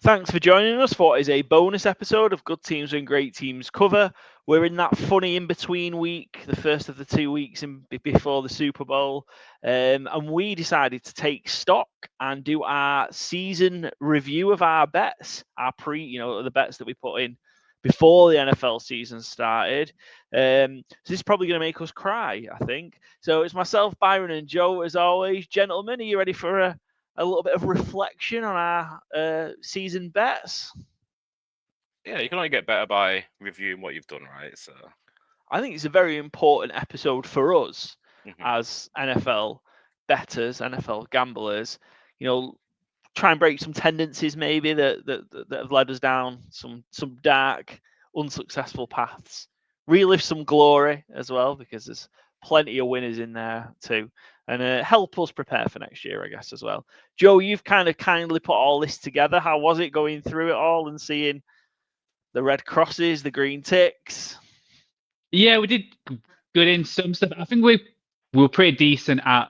Thanks for joining us for what is a bonus episode of Good Teams and Great Teams cover. We're in that funny in between week, the first of the 2 weeks before the Super Bowl, and we decided to take stock and do our season review of our bets, the bets that we put in before the NFL season started. So this is probably going to make us cry, I think. So it's myself, Byron, and Joe, as always. Gentlemen, are you ready for a little bit of reflection on our season bets? Yeah, you can only get better by reviewing what you've done, right? So, I think it's a very important episode for us mhm. as NFL betters, NFL gamblers. You know, try and break some tendencies maybe that have led us down some dark, unsuccessful paths. Relive some glory as well because there's plenty of winners in there too, and help us prepare for next year, I guess as well. Joe, you've kind of kindly put all this together. How was it going through it all and seeing the red crosses, the green ticks? Yeah, we did good in some stuff. I think we were pretty decent at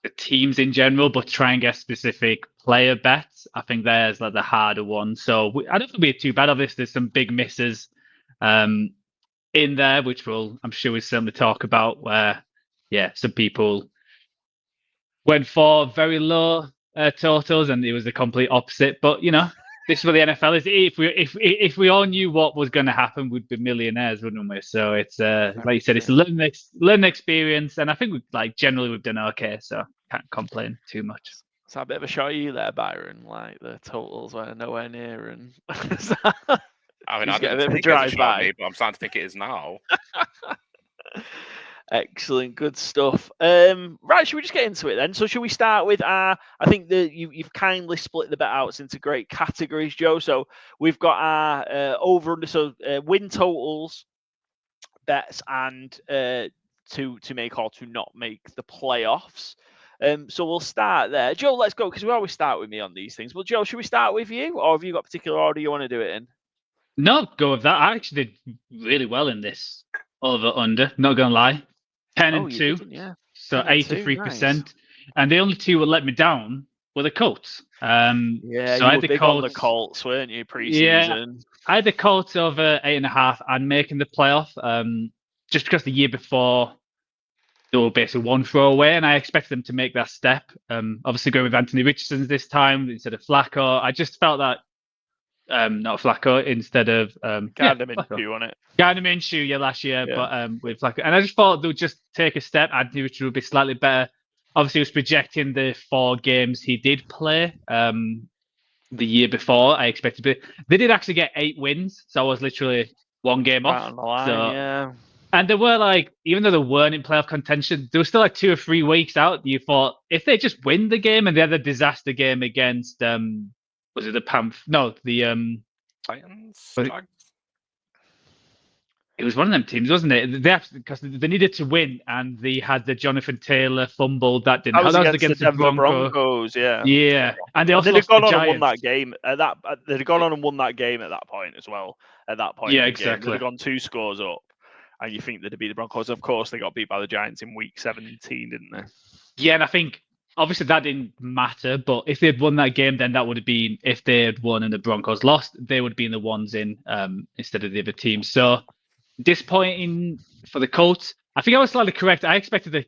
the teams in general, but try and get specific player bets. I think there's like the harder one. So I don't think we're too bad. Obviously, there's some big misses in there, which I'm sure we'll certainly talk about. Where some people went for very low totals, and it was the complete opposite. But this is what the NFL is. If we all knew what was going to happen, we'd be millionaires, wouldn't we? So it's like you said, it's a learning experience, and I think generally we've done okay, so can't complain too much. It's a bit of a shot at you there, Byron. Like the totals were nowhere near, and I mean, you I get a didn't bit of a think it was a drive shot at by. me, but I'm starting to think it is now. Excellent, good stuff. Right, should we just get into it then? So, should we start with our? I think that you've kindly split the bet outs into great categories, Joe. So we've got our over under, so win totals, bets, and to make or to not make the playoffs. So we'll start there. Joe, let's go because we always start with me on these things. Well, Joe, should we start with you, or have you got a particular order you want to do it in? No, go with that. I actually did really well in this over under. Not gonna lie, 10 Oh, and you 2, didn't, yeah. so 83%. And the only two that let me down were the Colts. Yeah, So you I had were the big on the Colts. Colts, weren't you, Yeah, preseason? I had the Colts over 8.5 and making the playoff. Just because the year before they were basically one throw away, and I expected them to make that step. Obviously going with Anthony Richardson this time instead of Flacco. I just felt that not Flacco instead of Gardner Flacco. Minshew on it. Gardner Minshew, last year, Yeah. but with Flacco, and I just thought they would just take a step. Anthony Richardson would be slightly better. Obviously, he was projecting the 4 games he did play. The year before, I expected, but they did actually get 8 wins, so I was literally 1 game Right off. on the line, So, yeah. and they were even though they weren't in playoff contention, they were still 2 or 3 weeks out. You thought if they just win the game, and they had a disaster game against was it the Panth? No, the Titans? it was one of them teams, wasn't it? Because they needed to win, and they had the Jonathan Taylor fumble that didn't. That was That was against the Denver Broncos, yeah. Yeah, and they also they'd have lost to gone the on and won Giants. that game at that. They'd have gone on and won that game at that point as well. At that point, Yeah, in the game, exactly. they'd have gone 2 scores up, and you think they'd beat the Broncos. Of course, they got beat by the Giants in Week 17, didn't they? Yeah, and I think obviously that didn't matter, but if they'd won that game, then that would have been, if they had won and the Broncos lost, they would have been the ones in instead of the other team. So disappointing for the Colts. I think I was slightly correct. I expected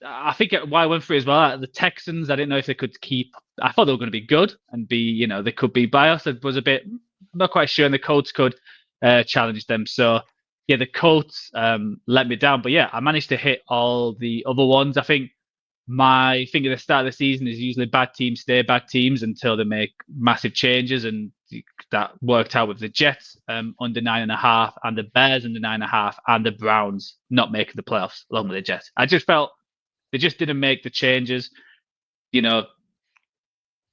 I think why I went through as well, the Texans, I didn't know if they could keep. I thought they were going to be good and be, they could be biased. I was a bit not quite sure, and the Colts could challenge them. So yeah, the Colts let me down, but yeah, I managed to hit all the other ones. I think my thing at the start of the season is usually bad teams stay bad teams until they make massive changes, and that worked out with the Jets under 9.5, and the Bears under 9.5, and the Browns not making the playoffs along with the Jets. I just felt they just didn't make the changes.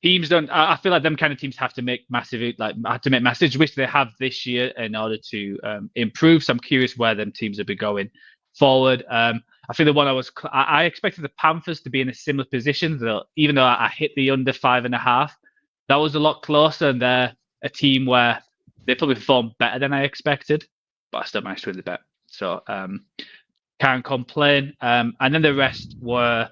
Teams don't. I feel like them kind of teams have to make massive, which they have this year in order to improve. So I'm curious where them teams will be going forward. I think the one I expected the Panthers to be in a similar position. Even though I hit the under 5.5, that was a lot closer. And they're a team where they probably performed better than I expected, but I still managed to win the bet. So can't complain. And then the rest were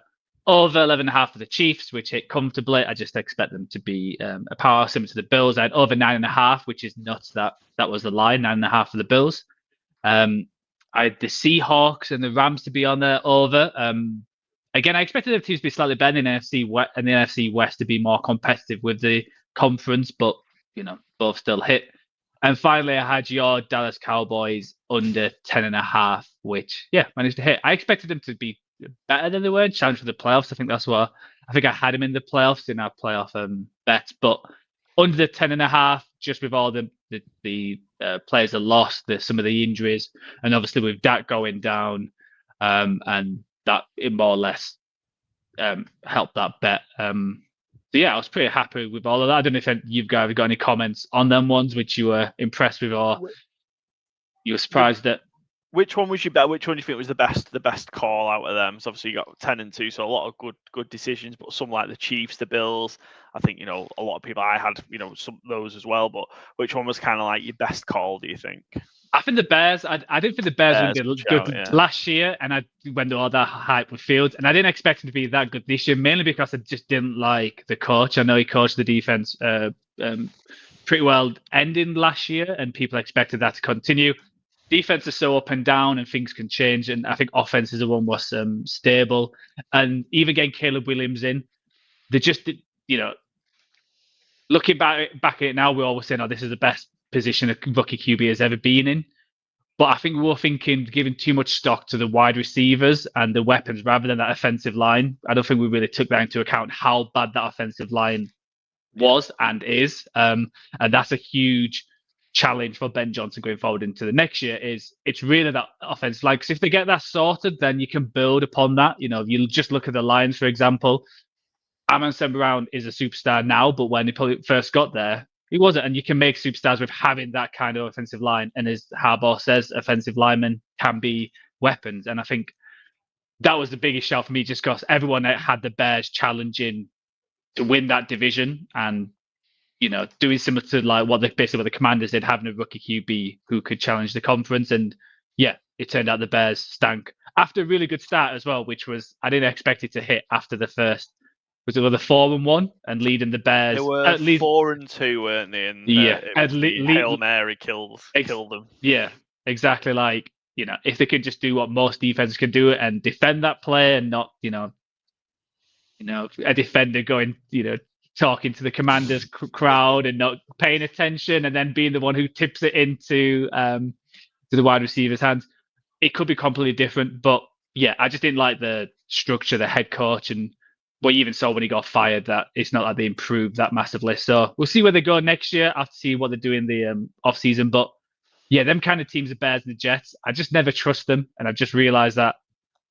over 11.5 for the Chiefs, which hit comfortably. I just expect them to be a power similar to the Bills. I had over 9.5, which is nuts. That was the line, 9.5 for the Bills. I had the Seahawks and the Rams to be on there over. Again, I expected the teams to be slightly better in the NFC West to be more competitive with the conference, but both still hit. And finally, I had your Dallas Cowboys under 10.5, which managed to hit. I expected them to be better than they were, challenge for the playoffs. I think I had them in the playoffs in our playoff bets, but under the 10.5, just with all the players that lost, some of the injuries, and obviously with that going down, and that it more or less helped that bet. So I was pretty happy with all of that. I don't know if you guys have got any comments on them ones which you were impressed with or you were surprised at. Which one was your bet? Which one do you think was the best call out of them? So obviously you got 10-2, so a lot of good decisions. But some like the Chiefs, the Bills, I think a lot of people. I had some of those as well. But which one was kind of like your best call? Do you think? I think the Bears. I didn't think the Bears would be good last year, and when all that hype with Fields, and I didn't expect him to be that good this year, mainly because I just didn't like the coach. I know he coached the defense pretty well ending last year, and people expected that to continue. Defense is so up and down, and things can change. And I think offense is the one was stable, and even getting Caleb Williams in, they just looking back at it now, we're always saying, "Oh, this is the best position a rookie QB has ever been in." But I think we were giving too much stock to the wide receivers and the weapons rather than that offensive line. I don't think we really took that into account how bad that offensive line was and is, and that's a huge challenge for Ben Johnson going forward into the next year. It's really that offensive line, because if they get that sorted, then you can build upon that. If you just look at the Lions, for example, Amon-Ra Brown is a superstar now, but when he probably first got there, he wasn't. And you can make superstars with having that kind of offensive line. And as Harbaugh says, offensive linemen can be weapons. And I think that was the biggest shout for me, just because everyone had the Bears challenging to win that division and doing similar to like what the Commanders did, having a rookie QB who could challenge the conference. And it turned out the Bears stank after a really good start as well, which was, I didn't expect it to hit after the first. Was it the 4-1 and leading the Bears? They were 4-2, weren't they? And Hail Mary killed them. Yeah, exactly. Like if they could just do what most defenses can do and defend that play, and not a defender going talking to the Commanders crowd and not paying attention, and then being the one who tips it into to the wide receiver's hands, it could be completely different. But I just didn't like the structure, the head coach, and what you even saw when he got fired, that it's not like they improved that massively. So we'll see where they go next year. I have to see what they do in the off season. But them kind of teams, the Bears and the Jets, I just never trust them, and I've just realized that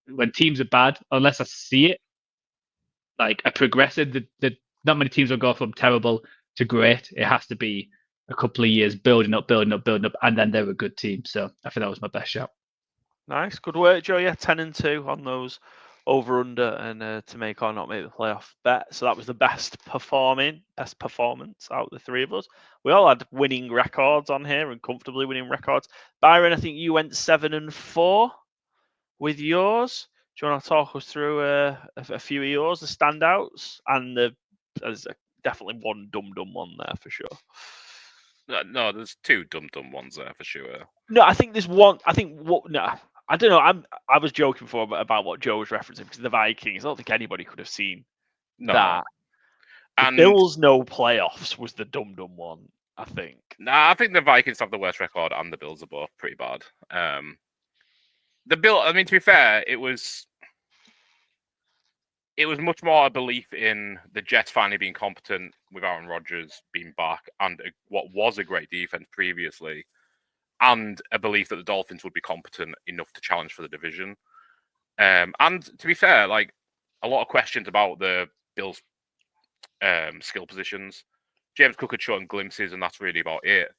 when teams are bad, unless I see it like a progression, the not many teams will go from terrible to great. It has to be a couple of years building up, and then they're a good team. So I think that was my best shout. Nice, good work, Joe. 10-2 on those over under and to make or not make the playoff bet. So that was the best performance out of the three of us. We all had winning records on here and comfortably winning records. Byron, I think you went 7-4 with yours. Do you want to talk us through a few of yours, the standouts, and there's definitely one dumb one there for sure. No, there's two dumb ones there for sure. No, I think there's one. I don't know. I was joking before about what Joe was referencing, because the Vikings, I don't think anybody could have seen that. And the Bills no playoffs was the dumb one, I think. Nah, I think the Vikings have the worst record and the Bills are both pretty bad. The Bill, I mean, to be fair, it was much more a belief in the Jets finally being competent with Aaron Rodgers being back and what was a great defense previously, and a belief that the Dolphins would be competent enough to challenge for the division. And to be fair, like a lot of questions about the Bills' skill positions. James Cook had shown glimpses, and that's really about it.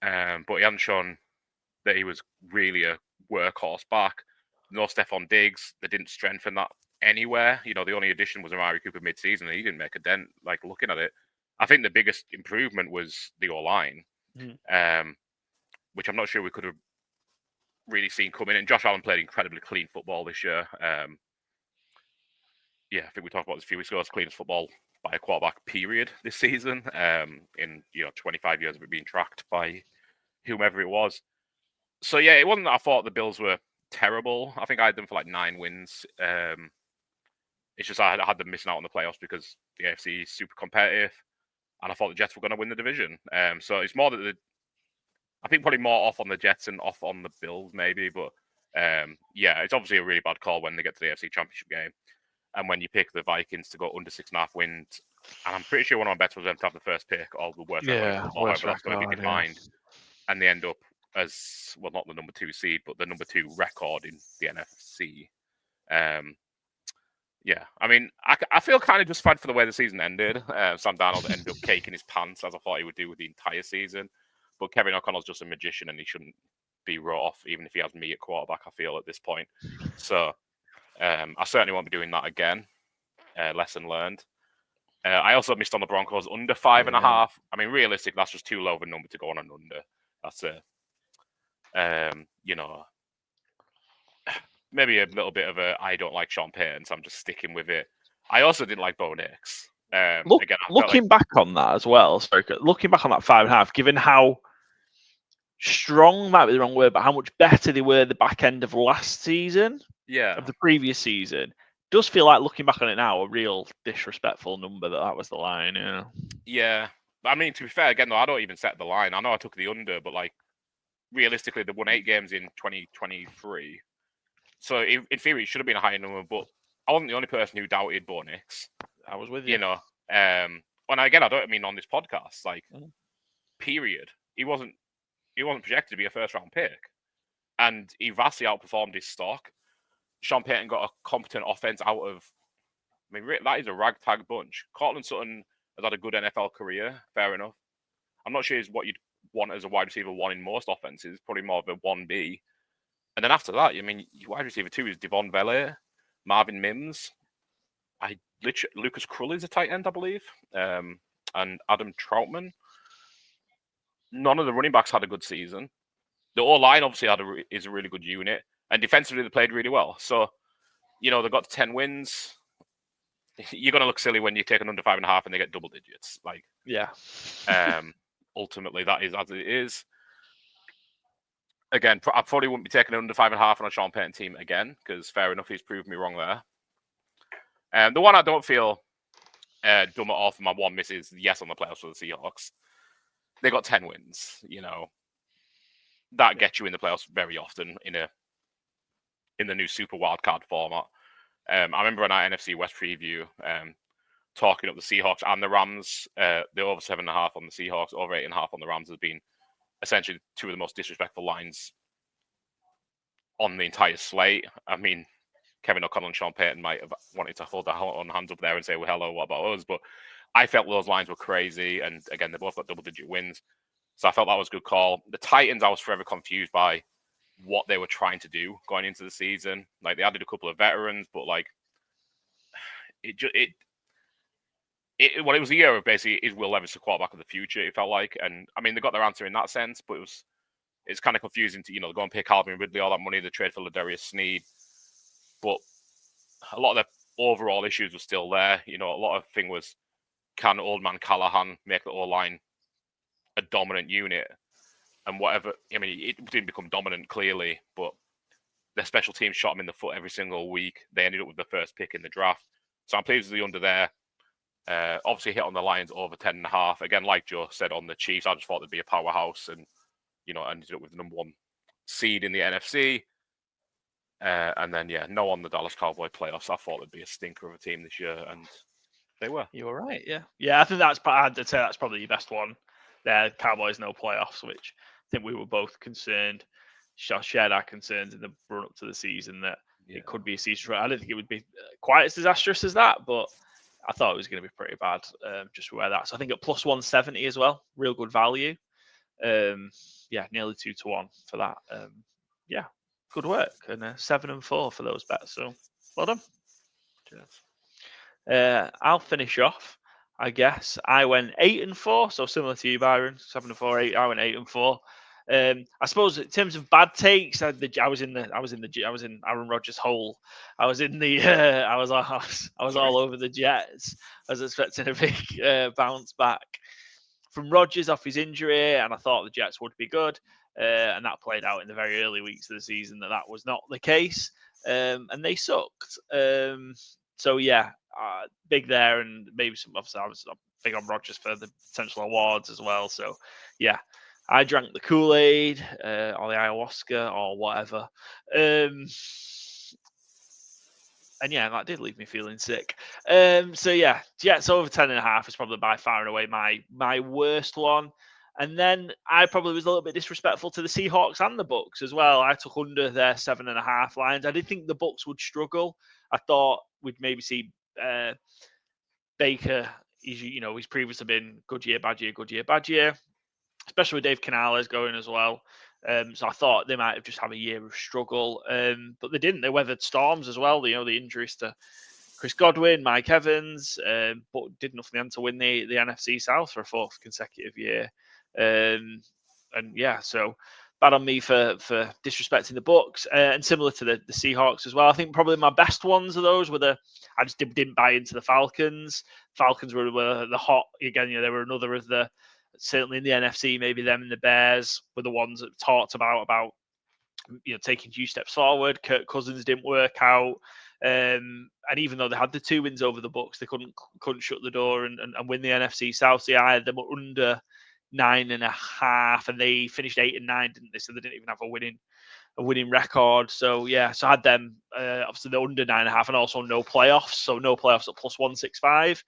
But he hadn't shown that he was really a workhorse back. No Stephon Diggs. They didn't strengthen that anywhere. The only addition was Amari Cooper mid-season, and he didn't make a dent. Like, looking at it, I think the biggest improvement was the O-line, which I'm not sure we could have really seen coming. And Josh Allen played incredibly clean football this year. I think we talked about this a few weeks ago. It's cleanest football by a quarterback period this season. In 25 years of it being tracked by whomever it was. So yeah, it wasn't that I thought the Bills were terrible. I think I had them for like 9 wins. It's just I had them missing out on the playoffs because the AFC is super competitive, and I thought the Jets were going to win the division. So it's more that I think probably more off on the Jets and off on the Bills maybe, but it's obviously a really bad call when they get to the AFC Championship game, and when you pick the Vikings to go under 6.5 wins, and I'm pretty sure one of my bets was them to have the first pick or the worst record in football, however that's going to be defined, and they end up as well not the number 2 seed, but the number 2 record in the NFC. I mean, I feel kind of justified for the way the season ended. Sam Darnold ended up caking his pants, as I thought he would do with the entire season. But Kevin O'Connell's just a magician, and he shouldn't be wrote off, even if he has me at quarterback, I feel, at this point. So I certainly won't be doing that again. Lesson learned. I also missed on the Broncos under 5.5. I mean, realistic, that's just too low of a number to go on an under. That's maybe a little bit of I don't like Sean Payton, so I'm just sticking with it. I also didn't like Bo Nix. Looking back on that as well, looking back on that 5.5, given how strong might be the wrong word, but how much better they were the back end of last season, of the previous season, does feel like, looking back on it now, a real disrespectful number that was the line. Yeah. I mean, to be fair, again, though, I don't even set the line. I know I took the under, but like realistically, they won 8 games in 2023. So in theory, it should have been a higher number, but I wasn't the only person who doubted Bo Nix. I was with you. And again, I don't mean on this podcast, period. He wasn't projected to be a first-round pick, and he vastly outperformed his stock. Sean Payton got a competent offense out of. I mean, that is a ragtag bunch. Cortland Sutton has had a good NFL career, fair enough. I'm not sure he's what you'd want as a wide receiver 1 in most offenses, probably more of a 1B. And then after that, I mean, your wide receiver 2 is Devon Vele, Marvin Mims. Lucas Krull is a tight end, I believe, and Adam Troutman. None of the running backs had a good season. The O-line obviously is a really good unit, and defensively they played really well. So, they got to 10 wins. You're going to look silly when you take an under 5.5 and they get double digits. Ultimately, that is as it is. Again, I probably wouldn't be taking under 5.5 on a Sean Payton team again, because fair enough, he's proved me wrong there. The one I don't feel dumb at all for my one miss is yes on the playoffs for the Seahawks. They got 10 wins. That gets you in the playoffs very often in the new Super Wildcard format. I remember on our NFC West preview talking up the Seahawks and the Rams. They're over 7.5 on the Seahawks, over 8.5 on the Rams has been essentially 2 of the most disrespectful lines on the entire slate. I mean, Kevin O'Connell and Sean Payton might have wanted to hold their own hands up there and say, well, hello, what about us? But I felt those lines were crazy. And again, they both got double-digit wins. So I felt that was a good call. The Titans, I was forever confused by what they were trying to do going into the season. They added a couple of veterans, but it was a year of basically, is Will Levis the quarterback of the future, it felt like. And I mean, they got their answer in that sense, but it's kind of confusing to, go and pay Calvin Ridley all that money, the trade for Ladarius Sneed. But a lot of the overall issues were still there. A lot of thing was, can old man Callahan make the O-line a dominant unit? And whatever, I mean, it didn't become dominant clearly, but their special teams shot them in the foot every single week. They ended up with the first pick in the draft. So I'm pleased with the under there. Obviously hit on the Lions over 10.5. Again, like Joe said on the Chiefs, I just thought they'd be a powerhouse and, ended up with the number 1 seed in the NFC. And then, no on the Dallas Cowboy playoffs. I thought they'd be a stinker of a team this year, and they were. You were right, yeah. Yeah, I think I'd say that's probably your best one. There, Cowboys no playoffs, which I think we were both concerned, shared our concerns in the run up to the season that it could be a season. I don't think it would be quite as disastrous as that, but I thought it was going to be pretty bad just where that. So I think at plus 170 as well, real good value. Nearly 2-1 for that. Good work. And 7-4 for those bets. So well done. Cheers. I'll finish off. I guess I went 8-4, so similar to you, Byron. 7-4, 8. I went 8-4. I suppose in terms of bad takes, I was in Aaron Rodgers' hole. I was in the I was all over the Jets. I was expecting a big bounce back from Rodgers off his injury, and I thought the Jets would be good. And that played out in the very early weeks of the season that was not the case, and they sucked. So yeah, big there, and maybe some. Obviously, I was big on Rodgers for the potential awards as well. So yeah, I drank the Kool-Aid or the ayahuasca or whatever. And yeah, that did leave me feeling sick. So yeah, Jets over 10.5 is probably by far and away my worst one. And then I probably was a little bit disrespectful to the Seahawks and the Bucks as well. I took under their 7.5 lines. I did think the Bucks would struggle. I thought we'd maybe see Baker. He's previously been good year, bad year, good year, bad year. Especially with Dave Canales going as well. So I thought they might have just had a year of struggle, but they didn't. They weathered storms as well. The injuries to Chris Godwin, Mike Evans, but did nothing to win the NFC South for a fourth consecutive year. And yeah, so bad on me for disrespecting the Bucks, and similar to the Seahawks as well. I think probably my best ones of those were I just didn't buy into the Falcons. Falcons were the hot again. They were another of the. Certainly in the NFC, maybe them and the Bears were the ones that talked about taking 2 steps forward. Kirk Cousins didn't work out, and even though they had the 2 wins over the Bucks, they couldn't shut the door and win the NFC South. So I had them under 9.5, and they finished 8 and 9, didn't they? So they didn't even have a winning record. So yeah, so I had them obviously the under 9.5, and also no playoffs. So no playoffs at plus 165.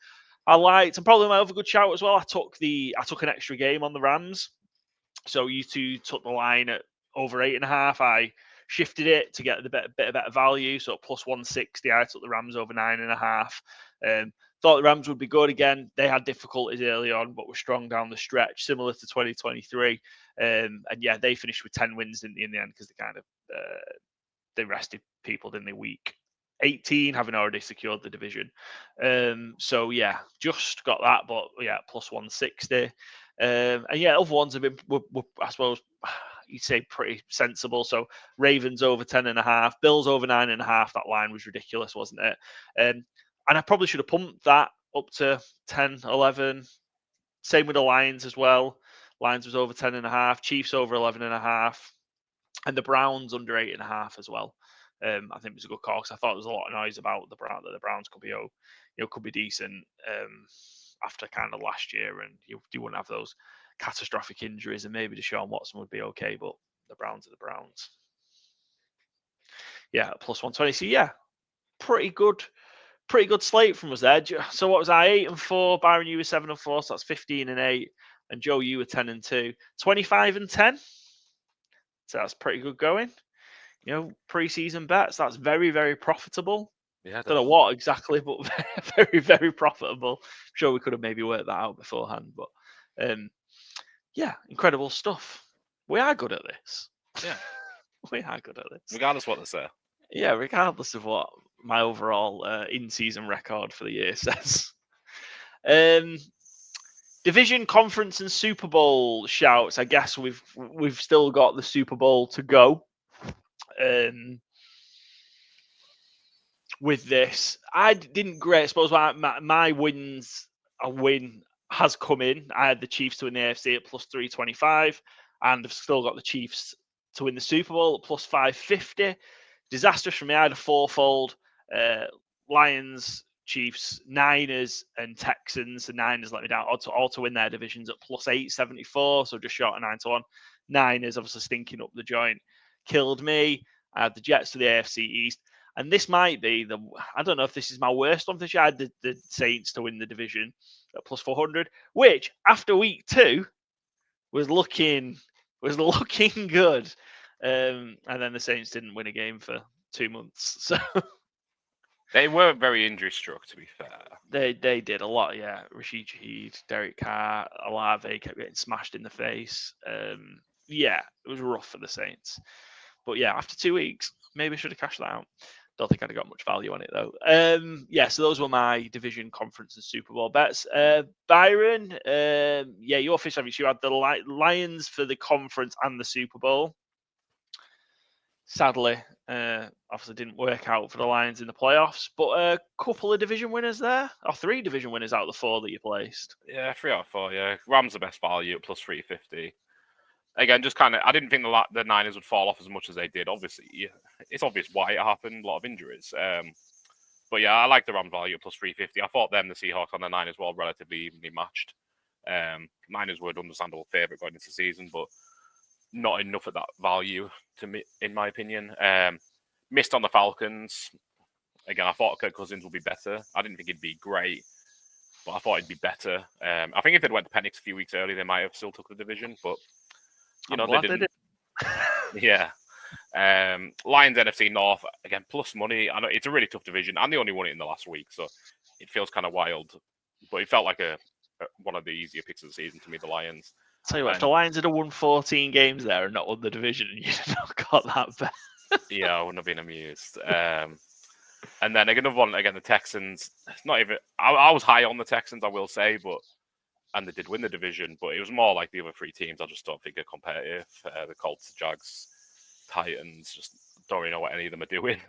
I liked, and probably my other good shout as well. I took an extra game on the Rams. So you two took the line at over 8.5. I shifted it to get the bit of better value. So at plus 160, I took the Rams over 9.5. Thought the Rams would be good again. They had difficulties early on, but were strong down the stretch, similar to 2023. And yeah, they finished with 10 wins in the end because they rested people, didn't they? Week 18, having already secured the division. So yeah, just got that, but yeah, plus 160. And yeah, other ones have been, were, I suppose, you'd say pretty sensible. So Ravens over 10.5, Bills over 9.5. That line was ridiculous, wasn't it? And I probably should have pumped that up to 10, 11. Same with the Lions as well. Lions was over 10.5, Chiefs over 11.5, and the Browns under 8.5 as well. I think it was a good call because I thought there was a lot of noise about the Browns could be, could be decent after kind of last year, and you wouldn't have those catastrophic injuries, and maybe Deshaun Watson would be okay, but the Browns are the Browns. Yeah, plus 120. So yeah, pretty good slate from us there. So what was I? 8-4. Byron, you were 7-4. So that's 15-8. And Joe, you were 10-2. 25-10. So that's pretty good going. Pre-season bets. That's very, very profitable. Yeah, don't know what exactly, but very, very profitable. I'm sure we could have maybe worked that out beforehand, but yeah, incredible stuff. We are good at this. Yeah, we are good at this, regardless of what they say. Yeah, regardless of what my overall in-season record for the year says. Division, conference, and Super Bowl shouts. I guess we've still got the Super Bowl to go. With this, I didn't great. I suppose my wins, a win has come in. I had the Chiefs to win the AFC at plus 325, and I've still got the Chiefs to win the Super Bowl at plus 550. Disastrous for me. I had a fourfold: Lions, Chiefs, Niners, and Texans. The Niners let me down. All to win their divisions at plus 874, so just short of 9-1. Niners obviously stinking up the joint, killed me. I had the Jets to the AFC East. And this might be I don't know if this is my worst one this year. I had the Saints to win the division at plus 400, which after week 2 was looking good. And then the Saints didn't win a game for 2 months. So they were very injury struck, to be fair. They did a lot, yeah. Rashid Shaheed, Derek Carr, Olave kept getting smashed in the face. Yeah, it was rough for the Saints. But yeah, after 2 weeks, maybe I should have cashed that out. Don't think I'd have got much value on it though. So those were my division, conference, and Super Bowl bets. Byron, your fish obviously you had the Lions for the conference and the Super Bowl. Sadly, obviously didn't work out for the Lions in the playoffs, but a couple of division winners there, or 3 division winners out of the 4 that you placed. Yeah, 3 out of 4. Yeah, Rams the best value at plus 350. Again, just kind of, I didn't think the Niners would fall off as much as they did. Obviously, it's obvious why it happened. A lot of injuries. But yeah, I like the Rams value at plus 350. I thought the Seahawks, and the Niners were all relatively evenly matched. Niners were an understandable favourite going into the season, but not enough at that value to me, in my opinion. Missed on the Falcons. Again, I thought Kirk Cousins would be better. I didn't think he'd be great, but I thought he'd be better. I think if they'd went to Penix a few weeks earlier, they might have still took the division, but they didn't. Yeah. Lions NFC North, again, plus money. I know it's a really tough division, and they only won it in the last week, so it feels kind of wild. But it felt like one of the easier picks of the season to me, the Lions. Tell you what, if the Lions had won 14 games there and not won the division, you'd have not got that bet. Yeah, I wouldn't have been amused. And then another one, again, the Texans. Not even. I was high on the Texans, I will say, and they did win the division, but it was more like the other 3 teams. I just don't think they're competitive. The Colts, Jags, Titans, just don't really know what any of them are doing.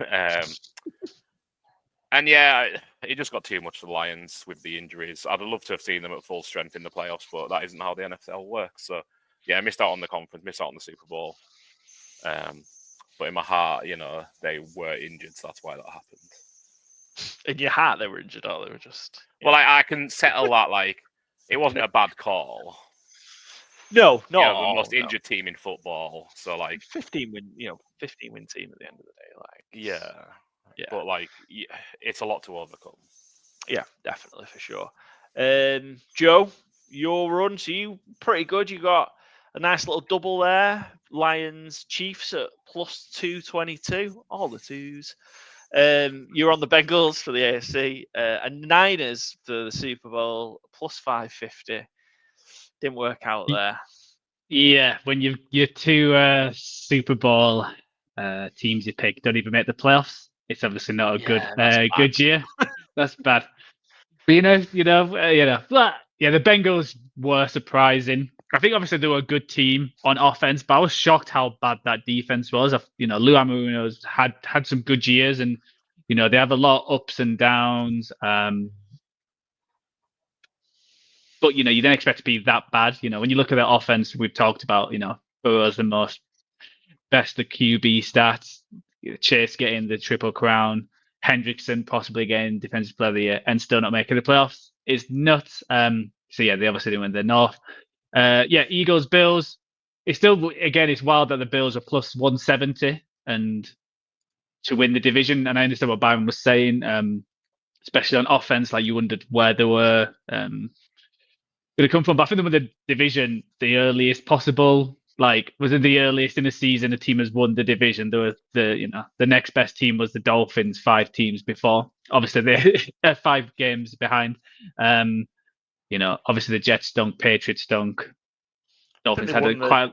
And yeah, it just got too much for the Lions with the injuries. I'd love to have seen them at full strength in the playoffs, but that isn't how the NFL works. So yeah, I missed out on the conference, missed out on the Super Bowl. But in my heart, they were injured, so that's why that happened. In your heart, they were injured, or they were just... Yeah. Well, I can settle that, it wasn't a bad call. No, the most injured team in football. So 15 win team at the end of the day. Yeah. But it's a lot to overcome. Yeah, definitely for sure. Joe, your run, so you pretty good. You got a nice little double there. Lions, Chiefs at plus 222, all the 2s. You're on the Bengals for the AFC, and Niners for the Super Bowl plus 550. Didn't work out there. Yeah, when your 2 Super Bowl teams you pick don't even make the playoffs, it's obviously not a good year. That's bad. But but yeah, the Bengals were surprising. I think obviously they were a good team on offense, but I was shocked how bad that defense was. Lou Anarumo's had some good years, and they have a lot of ups and downs. But you don't expect to be that bad. When you look at their offense, we've talked about Burrow's the best the QB stats. Chase getting the Triple Crown, Hendrickson possibly getting Defensive Player of the Year, and still not making the playoffs is nuts. So yeah, they obviously didn't win the North. Eagles, Bills. It's still, again, it's wild that the Bills are plus 170 and to win the division. And I understand what Byron was saying, especially on offense. You wondered where they were going to come from. But I think they won the division the earliest possible. Was it the earliest in the season a team has won the division? There was the next best team was the Dolphins 5 teams before. Obviously they're 5 games behind. Obviously the Jets stunk, Patriots stunk. Dolphins had quite. I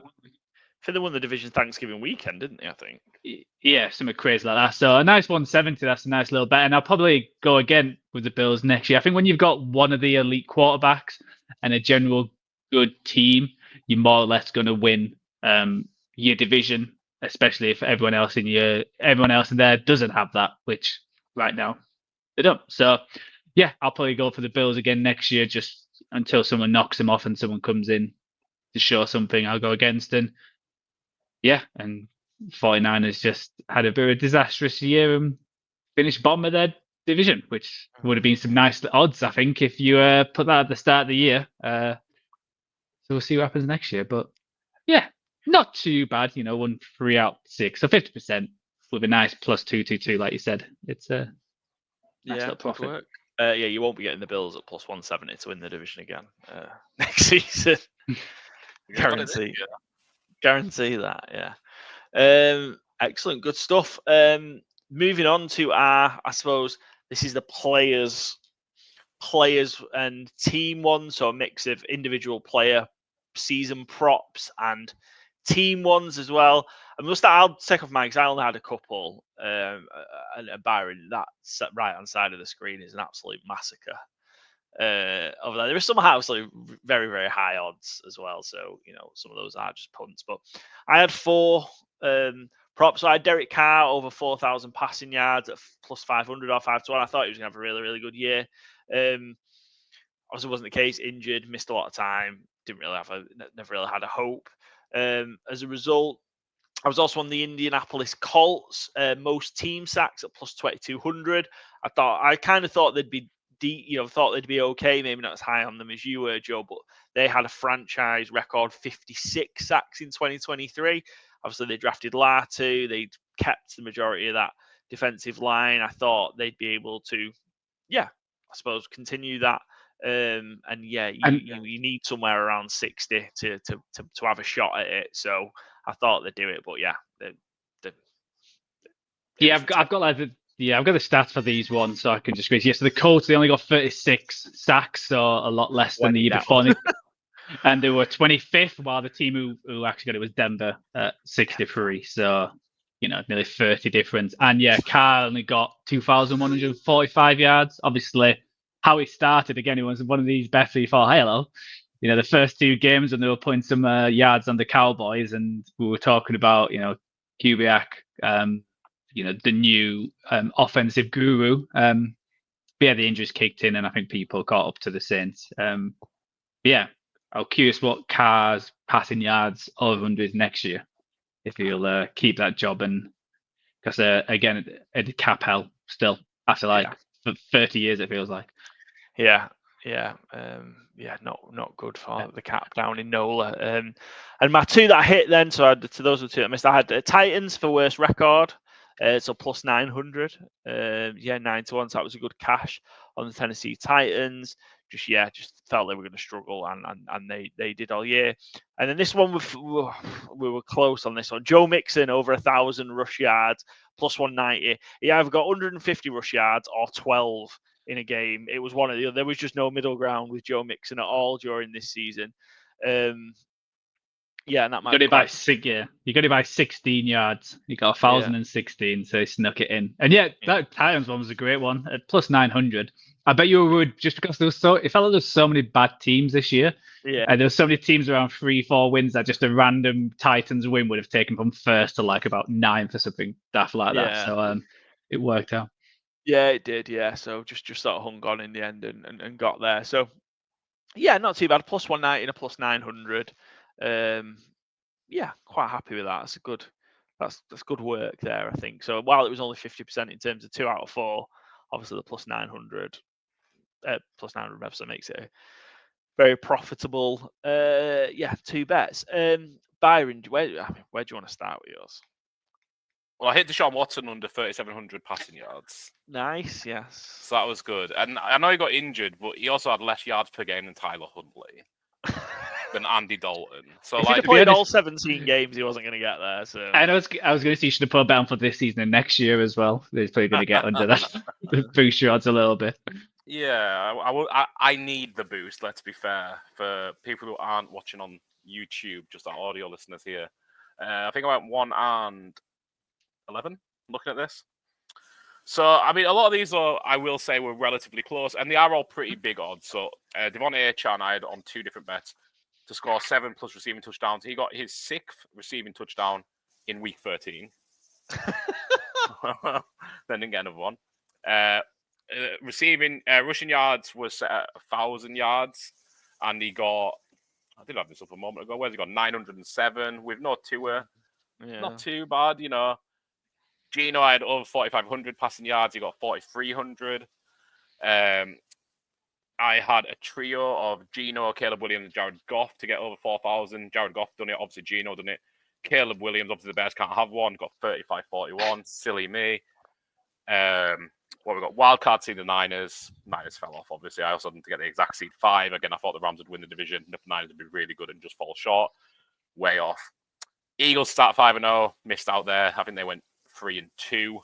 think they won the division Thanksgiving weekend, didn't they? I think. Yeah, something crazy like that. So a nice 170. That's a nice little bet, and I'll probably go again with the Bills next year. I think when you've got one of the elite quarterbacks and a general good team, you're more or less going to win your division, especially if everyone else in there doesn't have that, which right now they don't. So yeah, I'll probably go for the Bills again next year, just until someone knocks them off and someone comes in to show something. I'll go against, and yeah, and 49ers just had a bit of a disastrous year and finished bottom of their division, which would have been some nice odds, I think, if you put that at the start of the year. So we'll see what happens next year. But yeah, not too bad, 1 3 out 6. So 50% with a nice plus 222, like you said. It's a nice little profit. Work. You won't be getting the Bills at plus 170 to win the division again next season. Guarantee that, yeah. Excellent, good stuff. Moving on to our, I suppose, this is the players and team one, so a mix of individual player season props and team ones as well. I'll take off mine because I only had a couple. And Byron, that right hand side of the screen is an absolute massacre. Over there is some absolutely very, very high odds as well. So some of those are just punts. But I had 4 props. So I had Derek Carr over 4,000 passing yards at plus 500 or 5 to 1. I thought he was going to have a really, really good year. Obviously, wasn't the case. Injured, missed a lot of time. Never really had a hope. As a result, I was also on the Indianapolis Colts, most team sacks at plus 2,200. I kind of thought they'd be thought they'd be okay, maybe not as high on them as you were, Joe, but they had a franchise record 56 sacks in 2023. Obviously, they drafted Latu. They'd kept the majority of that defensive line. I thought they'd be able to, I suppose, continue that. You need somewhere around 60 to have a shot at it. So I thought they'd do it, but I've got the stats for these ones, so I can just quiz. So the Colts, they only got 36 sacks, so a lot less than the year before. And they were 25th, while the team who actually got it was Denver at 63. So, nearly 30 difference. And Carr only got 2,145 yards. Obviously, how he started, again, he was one of these bets where you thought, hey, hello. The first 2 games when they were putting some yards on the Cowboys, and we were talking about, Kubiak, the new offensive guru. The injuries kicked in, and I think people caught up to the Saints. I'm curious what Carr's passing yards over under is next year, if he'll keep that job. And because again, at cap hell still after for 30 years, it feels like. Not good for the cap down in NOLA. And my 2 that I hit then, so to those of the 2 that I missed, I had Titans for worst record. So plus 900, 9 to 1. So that was a good cash on the Tennessee Titans. Just felt they were going to struggle, and they did all year. And then this one, we were close on this one. Joe Mixon over 1,000 rush yards, plus 190. He either got 150 rush yards or 12 in a game. It was one of the other. There was just no middle ground with Joe Mixon at all during this season. And that might You got it by 16 yards. You got 1,016, so he snuck it in. And that Titans one was a great one at plus 900. I bet you would, just because it felt like there's so many bad teams this year. Yeah. And there's so many teams around 3-4 wins that just a random Titans win would have taken from first to about 9th or something daft like that. So it worked out. Yeah, it did. Yeah. So just sort of hung on in the end and got there. So not too bad. Plus 190 and a plus 900. Quite happy with that. That's good work there, I think. So while it was only 50% in terms of 2 out of 4, obviously the plus 900 reps, makes it very profitable. 2 bets. Byron, where do you want to start with yours? Well, I hit Deshaun Watson under 3,700 passing yards. Nice, yes. So that was good. And I know he got injured, but he also had less yards per game than Tyler Huntley. Than Andy Dalton. So if he'd have played all 17 games, he wasn't going to get there. So I was going to say you should have put a bet on for this season and next year as well. He's probably going to get under that boost yards a little bit. Yeah, I need the boost. Let's be fair. For people who aren't watching on YouTube, just our audio listeners here, I think I went 1 and 11. Looking at this. So, I mean, a lot of these I will say, were relatively close, and they are all pretty big odds. So, Devontae Achan, I had on 2 different bets to score 7 plus receiving touchdowns. He got his 6th receiving touchdown in week 13. Then didn't get another one. Rushing yards was set at 1,000 yards, and he got, I did have this up a moment ago, where's he got 907 with no Tua. Not too bad, Geno, I had over 4,500 passing yards. He got 4,300. I had a trio of Geno, Caleb Williams, and Jared Goff to get over 4,000. Jared Goff done it. Obviously, Geno done it. Caleb Williams, obviously, the Bears can't have one. Got 35-41. Silly me. What we got? Wildcard seed the Niners. Niners fell off, obviously. I also didn't get the exact seed 5. Again, I thought the Rams would win the division. The Niners would be really good and just fall short. Way off. Eagles start 5-0. Missed out there. I think they went 3-2.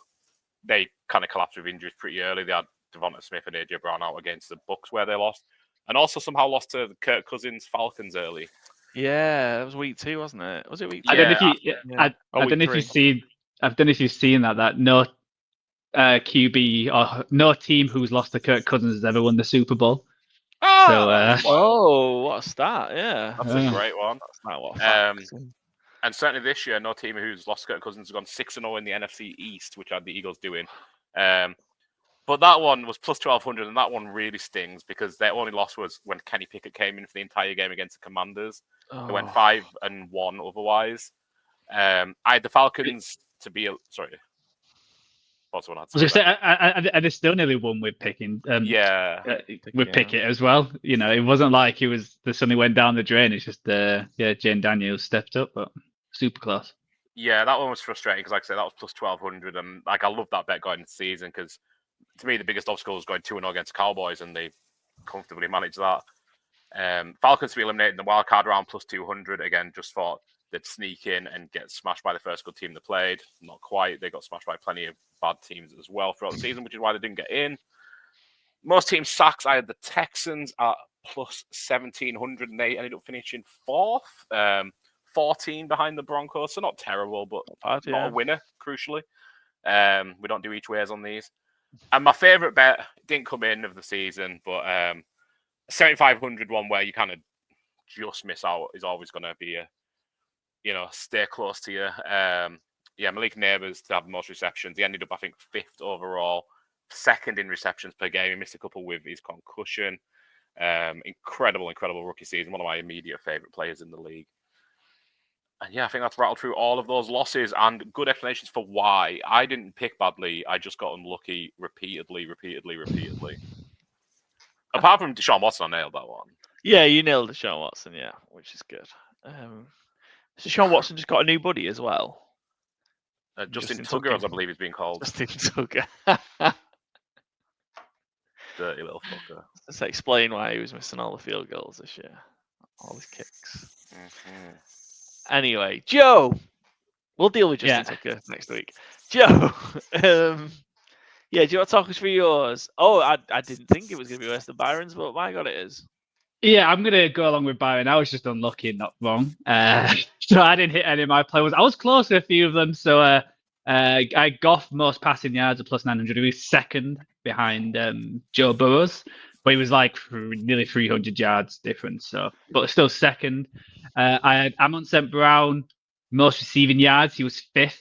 They kind of collapsed with injuries pretty early. They had Devonta Smith and AJ Brown out against the Bucs where they lost. And also somehow lost to Kirk Cousins Falcons early. Yeah, that was week 2, wasn't it? Was it week 2? I don't know if Yeah, you. yeah. I don't know if you've seen. I don't know if you've seen that no QB or no team who's lost to Kirk Cousins has ever won the Super Bowl. So, that's wild. oh, what a start! Yeah, That's a great one. that's not what a fact. And certainly this year, no team who's lost Kirk Cousins has gone 6-0 in the NFC East, which had the Eagles doing. But that one was plus 1,200, and that one really stings because their only loss was when Kenny Pickett came in for the entire game against the Commanders. They went 5-1 otherwise. I had the Falcons to be sorry. What's one? I was going to say, I they still nearly won with picking. With Pickett as well. You know, it wasn't like it was the suddenly went down the drain. It's just Jane Daniels stepped up, but super close. Yeah, that one was frustrating because, like I said, that was plus 1,200, and like I love that bet going into the season because to me the biggest obstacle was going 2-0 against Cowboys, and they comfortably managed that. Falcons to be eliminated in the wild card round plus 200 again. Just thought they'd sneak in and get smashed by the first good team they played. Not quite. They got smashed by plenty of bad teams as well throughout the season, which is why they didn't get in. Most team sacks, I had the Texans at plus 1,700, and they ended up finishing 4th. 14 behind the Broncos, so not terrible, but not a winner, crucially. We don't do each ways on these. And my favourite bet didn't come in of the season, but 7,500 one where you kind of just miss out is always going to be stay close to you. Malik Neighbors to have the most receptions. He ended up, I think, 5th overall, 2nd in receptions per game. He missed a couple with his concussion. Incredible rookie season. One of my immediate favourite players in the league. And yeah, I think that's rattled through all of those losses and good explanations for why. I didn't pick badly. I just got unlucky repeatedly. Apart from Deshaun Watson, I nailed that one. Yeah, you nailed Deshaun Watson, yeah, which is good. Deshaun Watson just got a new buddy as well. Justin Tucker, as I believe he's being called. Justin Tucker. Dirty little fucker. Let's explain why he was missing all the field goals this year. All his kicks. Mm-hmm. Anyway, Joe, we'll deal with Justin Tucker next week. Joe, do you want to talk us through yours? Oh, I didn't think it was going to be worse than Byron's, but my God, it is. Yeah, I'm going to go along with Byron. I was just unlucky and not wrong. So I didn't hit any of my players. I was close to a few of them. So I Goff most passing yards at plus 900. He was 2nd behind Joe Burrows. But he was like nearly 300 yards difference. So, but still 2nd. I had Amon St. Brown, most receiving yards. He was 5th,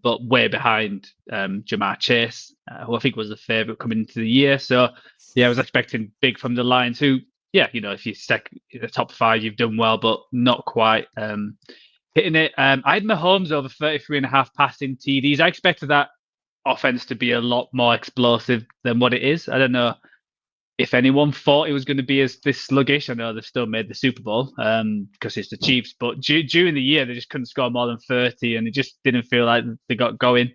but way behind Jamar Chase, who I think was the favourite coming into the year. So, yeah, I was expecting big from the Lions, who, if you're in the top 5, you've done well, but not quite hitting it. I had Mahomes over 33.5 passing TDs. I expected that offense to be a lot more explosive than what it is. I don't know if anyone thought it was going to be this sluggish. I know they've still made the Super Bowl because it's the Chiefs, but during the year they just couldn't score more than 30, and it just didn't feel like they got going.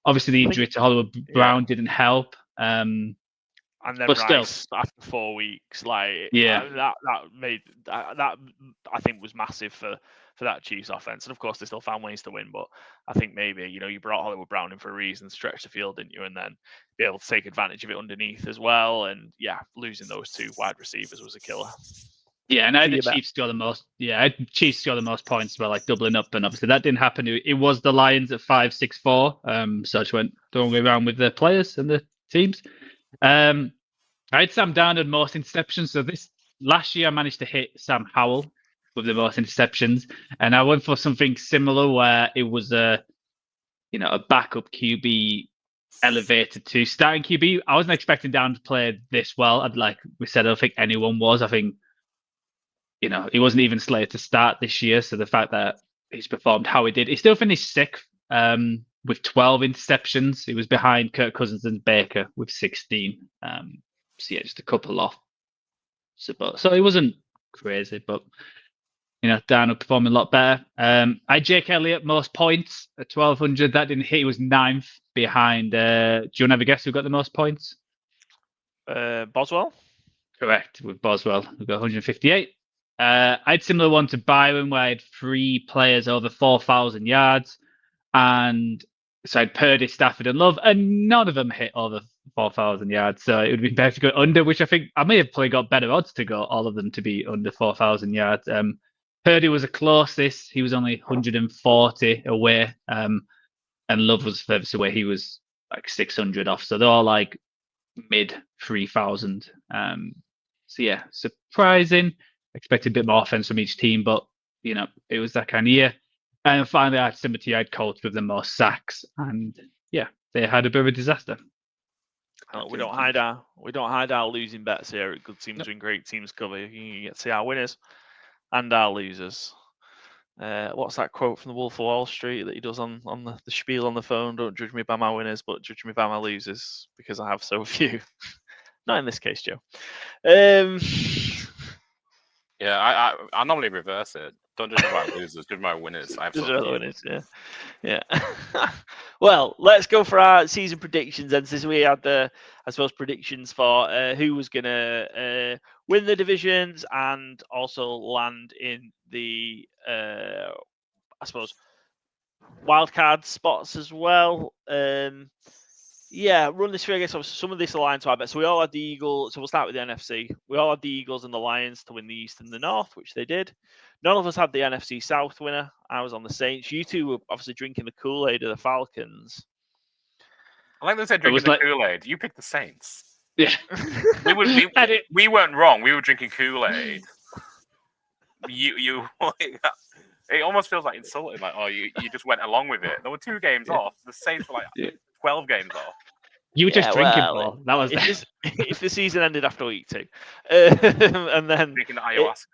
Obviously, the injury to Hollywood Brown didn't help. And then but Rice, still, after 4 weeks, that made that I think was massive for that Chiefs offense. And of course, they still found ways to win. But I think maybe you brought Hollywood Brown in for a reason, stretch the field, didn't you? And then be able to take advantage of it underneath as well. And losing those 2 wide receivers was a killer. Yeah, and I had the Chiefs score the most. Yeah, I had Chiefs score the most points, well, like doubling up, and obviously that didn't happen. It was the Lions at 5-6-4. So I just went the wrong way around with the players and the teams. I had Sam Darnold most interceptions. So last year I managed to hit Sam Howell with the most interceptions, and I went for something similar where it was a backup QB elevated to starting QB. I wasn't expecting Darnold to play this well. Like we said, I don't think anyone was. I think he wasn't even slated to start this year. So the fact that he's performed how he did, he still finished 6th with 12 interceptions. He was behind Kirk Cousins and Baker with 16. So just a couple off. So it wasn't crazy, but Darnold performing a lot better. I had Jake Elliott most points at 1,200. That didn't hit. He was 9th behind. Do you want to have a guess who got the most points? Boswell. Correct, with Boswell, who got 158. I had similar one to Byron, where I had 3 players over 4,000 yards, and so I had Purdy, Stafford, and Love, and none of them hit over 4,000 yards. So it would be better to go under, which I think I may have probably got better odds to go all of them to be under 4,000 yards. Purdy was the closest. He was only 140 away. And Love was furthest away. He was like 600 off. So they're all like mid 3,000. So yeah, surprising. Expected a bit more offense from each team, but it was that kind of year. And finally, I had Timothy. I had Colts with the most sacks, and yeah, they had a bit of a disaster. We don't hide our losing bets here at Good Teams and Great Teams Cover. You get to see our winners and our losers. What's that quote from the Wolf of Wall Street that he does on the spiel on the phone? Don't judge me by my winners, but judge me by my losers, because I have so few. Not in this case, Joe. Yeah, I normally reverse it. Don't judge me by losers, judge my winners. I have so few. Winners, yeah. Well, let's go for our season predictions then, since we had the, I suppose, predictions for who was going to win the divisions and also land in the, I suppose, wildcard spots as well. Yeah, run this through. I guess some of this aligned to our bet. So we all had the Eagles. So we'll start with the NFC. We all had the Eagles and the Lions to win the East and the North, which they did. None of us had the NFC South winner. I was on the Saints. You two were obviously drinking the Kool-Aid of the Falcons. I like they said drinking the Kool-Aid. You picked the Saints. Yeah. we weren't wrong. We were drinking Kool-Aid. You it almost feels like insulting. Like, oh, you just went along with it. There were 2 games off. The Saints were like 12 games off. You were just drinking, Paul. That was if the season ended after week 2, and then drinking the ayahuasca.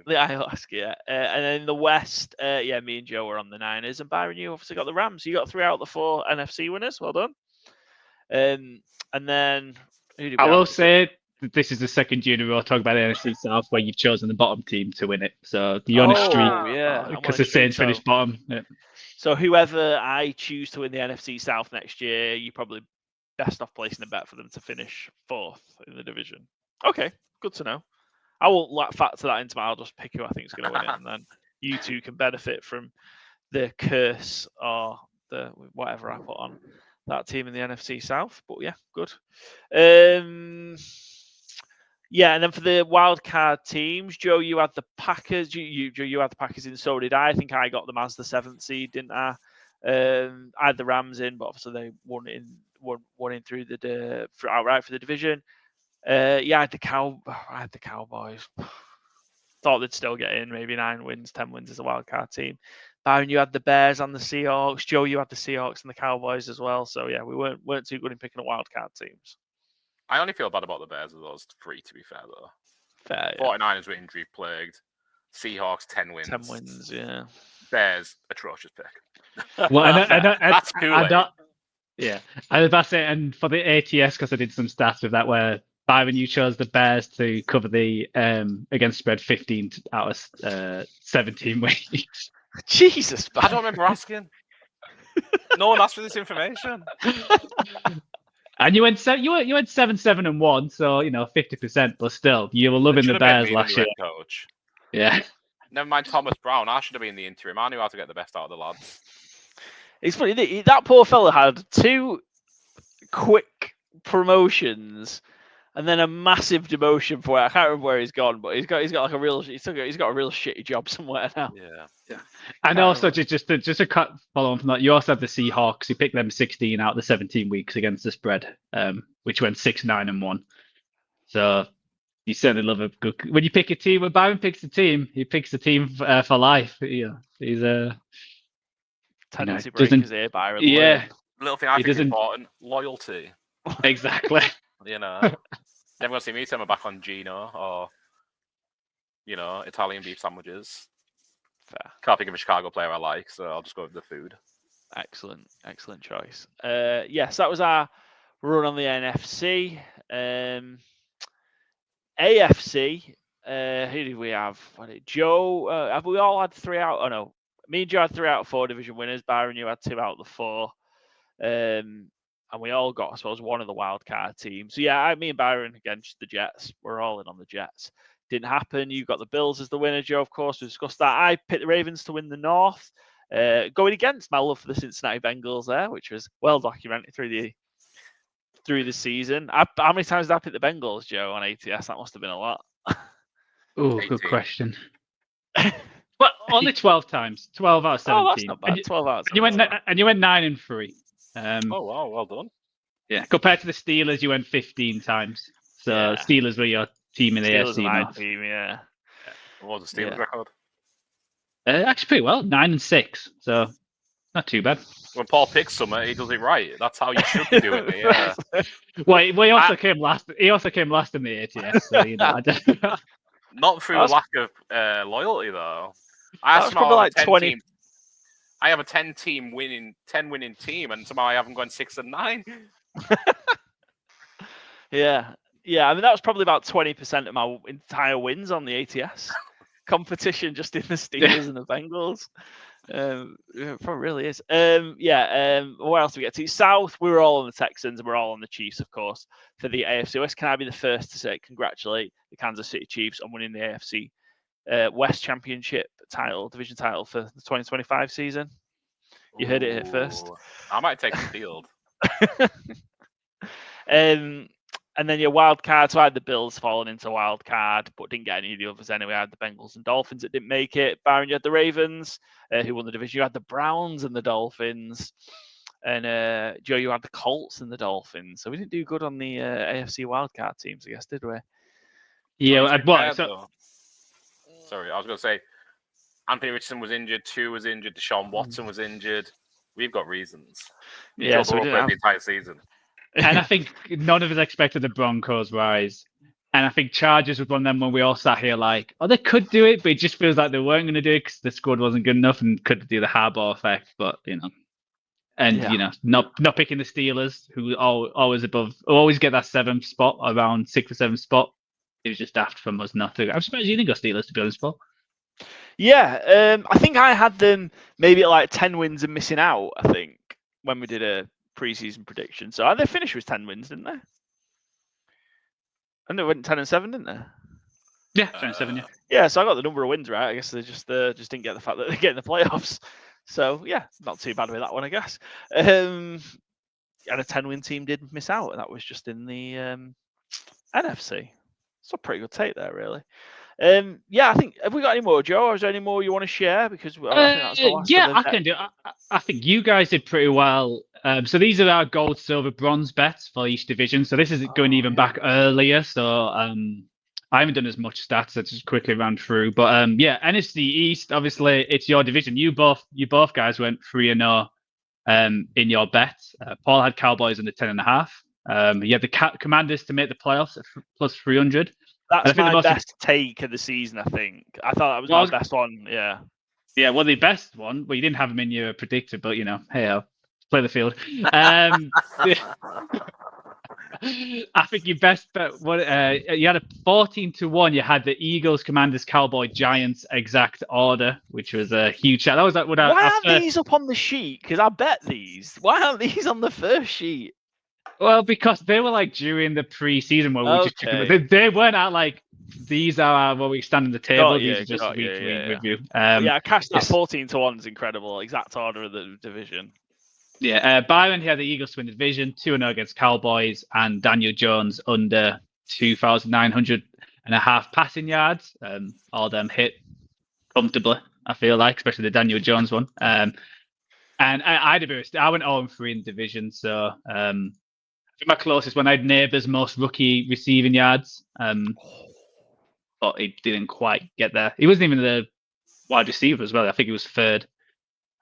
The ayahuasca, yeah. And then in the West, yeah, me and Joe were on the Niners, and Byron, you obviously got the Rams. You got 3 out of the 4 NFC winners. Well done. And then I will say this is the second year in a row talking about the NFC South where you've chosen the bottom team to win it. So you're on a streak, yeah, because the Saints finished bottom. Yeah. So whoever I choose to win the NFC South next year, you probably best off placing a bet for them to finish 4th in the division. Okay, good to know. I won't factor that into my. I'll just pick who I think is going to win it, and then you two can benefit from the curse or the whatever I put on that team in the NFC South. But yeah, good. Yeah, and then for the wild card teams, Joe, you had the Packers. You had the Packers in, so did I. I think I got them as the 7th seed, didn't I? I had the Rams in, but obviously they won in through the outright for the division. Yeah, I had the Cowboys. Thought they'd still get in, maybe 9 wins, 10 wins as a wild card team. Byron, you had the Bears and the Seahawks. Joe, you had the Seahawks and the Cowboys as well. So yeah, we weren't too good in picking the wild card teams. I only feel bad about the Bears as those 3, to be fair, though. Fair, yeah. 49ers were injury plagued. Seahawks 10 wins. 10 wins, yeah. Bears atrocious pick. Well, that's cool. Yeah, I was about to say, and for the ATS, because I did some stats with that, where Byron, you chose the Bears to cover the against spread 15 out of 17 weeks. Jesus, I don't remember asking. No one asked for this information. And you went 7-7-1, so 50%, but still, you were loving the Bears last year. Coach. Yeah. Never mind Thomas Brown. I should have been the interim. I knew how to get the best out of the lads. It's funny that poor fella had 2 quick promotions and then a massive demotion for it. I can't remember where he's gone, but he's got like a real shitty job somewhere now. Yeah. And also just to cut follow on from that, you also have the Seahawks. You picked them 16 out of the 17 weeks against the spread, which went 6-9-1. So you certainly love a good. When you pick a team, when Byron picks a team, he picks a team for life. Yeah, he's a tendency breakers here, Byron. Yeah, little thing I think is important: loyalty. Exactly. Never gonna see me turn my back on Gino or Italian beef sandwiches. Fair. Can't think of a Chicago player I like, so I'll just go with the food. Excellent choice. Yes, that was our run on the NFC. AFC. Who did we have? Joe? Have we all had 3 out? Oh no, me and Joe had 3 out of 4 division winners. Byron, you had 2 out of the 4. And we all got, I suppose, one of the wild card teams. So yeah, me and Byron against the Jets. We're all in on the Jets. Didn't happen. You got the Bills as the winner, Joe. Of course, we discussed that. I picked the Ravens to win the North, going against my love for the Cincinnati Bengals there, which was well documented through the season. How many times did I pick the Bengals, Joe, on ATS? That must have been a lot. Oh, good question. only 12 times. 12 out of 17. Oh, that's not bad. 12 out of 17. And you went 9-3. Oh wow, well done. Yeah, compared to the Steelers, you went 15 times. So Yeah. Steelers were your team in the Steelers AFC and my North. team, yeah. What was the Steelers Yeah. record? Actually, pretty well. 9-6. So not too bad. When Paul picks something, he does it right. That's how you should be doing it. Yeah. Well, he also came last. He also came last in the ATS. So you know, I don't... Not through That's- lack of loyalty though. I That's somehow probably have a like 10 20 team. I have a 10 winning team, and somehow I haven't gone 6 and 9. Yeah. I mean, that was probably about 20% of my entire wins on the ATS competition, just in the Steelers and the Bengals. It probably really is. Where else do we get to? South, we were all on the Texans and we're all on the Chiefs, of course, for the AFC West. Can I be the first to say congratulate the Kansas City Chiefs on winning the AFC West Championship division title for the 2025 season? You heard it here first. Ooh, I might take the field. And then your wild card, so I had the Bills falling into wild card, but didn't get any of the others anyway. I had the Bengals and Dolphins that didn't make it. Byron, you had the Ravens, who won the division. You had the Browns and the Dolphins. And Joe, you had the Colts and the Dolphins. So we didn't do good on the AFC wildcard teams, I guess, did we? Yeah, Sorry, I was going to say Anthony Richardson was injured, Tua was injured, Deshaun Watson was injured. We've got reasons. Yeah, so we didn't have... the entire season. And I think none of us expected the Broncos rise. And I think Chargers was one of them when we all sat here like, oh, they could do it, but it just feels like they weren't going to do it because the squad wasn't good enough and could do the Harbaugh effect. But, you know, not picking the Steelers, who always get that 7th spot, around 6th or 7th spot. It was just daft from us not to. I'm surprised you didn't go Steelers, to be honest, Paul. Yeah, I think I had them maybe at like 10 wins and missing out, I think, when we did a preseason prediction. So they finished with 10 wins, didn't they? And they went 10-7, didn't they? Yeah, 10-7, yeah. Yeah, so I got the number of wins right. I guess they just didn't get the fact that they're getting the playoffs. So yeah, not too bad with that one, I guess. And a 10-win team did miss out, and that was just in the NFC. It's a pretty good take there, really. I think, have we got any more, Joe? Or is there any more you want to share? Because I think that's the last I can do. I think you guys did pretty well. So these are our gold, silver, bronze bets for each division. So this is going even back earlier. So I haven't done as much stats. I just quickly ran through. But NFC East. Obviously, it's your division. You both guys went 3-0 in your bets. Paul had Cowboys under 10.5. You had the Commanders to make the playoffs at plus 300. That's my best take of the season, I think. I thought that was my best one, yeah. Yeah, well, the best one, well, you didn't have them in your predictor, but, you know, hey, play the field. I think your best bet, you had a 14-1. You had the Eagles, Commanders, Cowboy, Giants exact order, which was a huge shot. That was like, why aren't these up on the sheet? Because I bet these. Why aren't these on the first sheet? Well, because they were like during the pre-season where we just took them. They weren't at like, these are where we stand on the table. These are just weekly review. I cashed that 14-1 is incredible. Exact order of the division. Yeah, Byron had the Eagles to win the division, 2-0 against Cowboys, and Daniel Jones under 2,900.5 passing yards. All them hit comfortably, I feel like, especially the Daniel Jones one. And I went 0-3 in the division, so I think my closest one, I had Neighbours most rookie receiving yards, but he didn't quite get there. He wasn't even the wide receiver as well. I think he was third.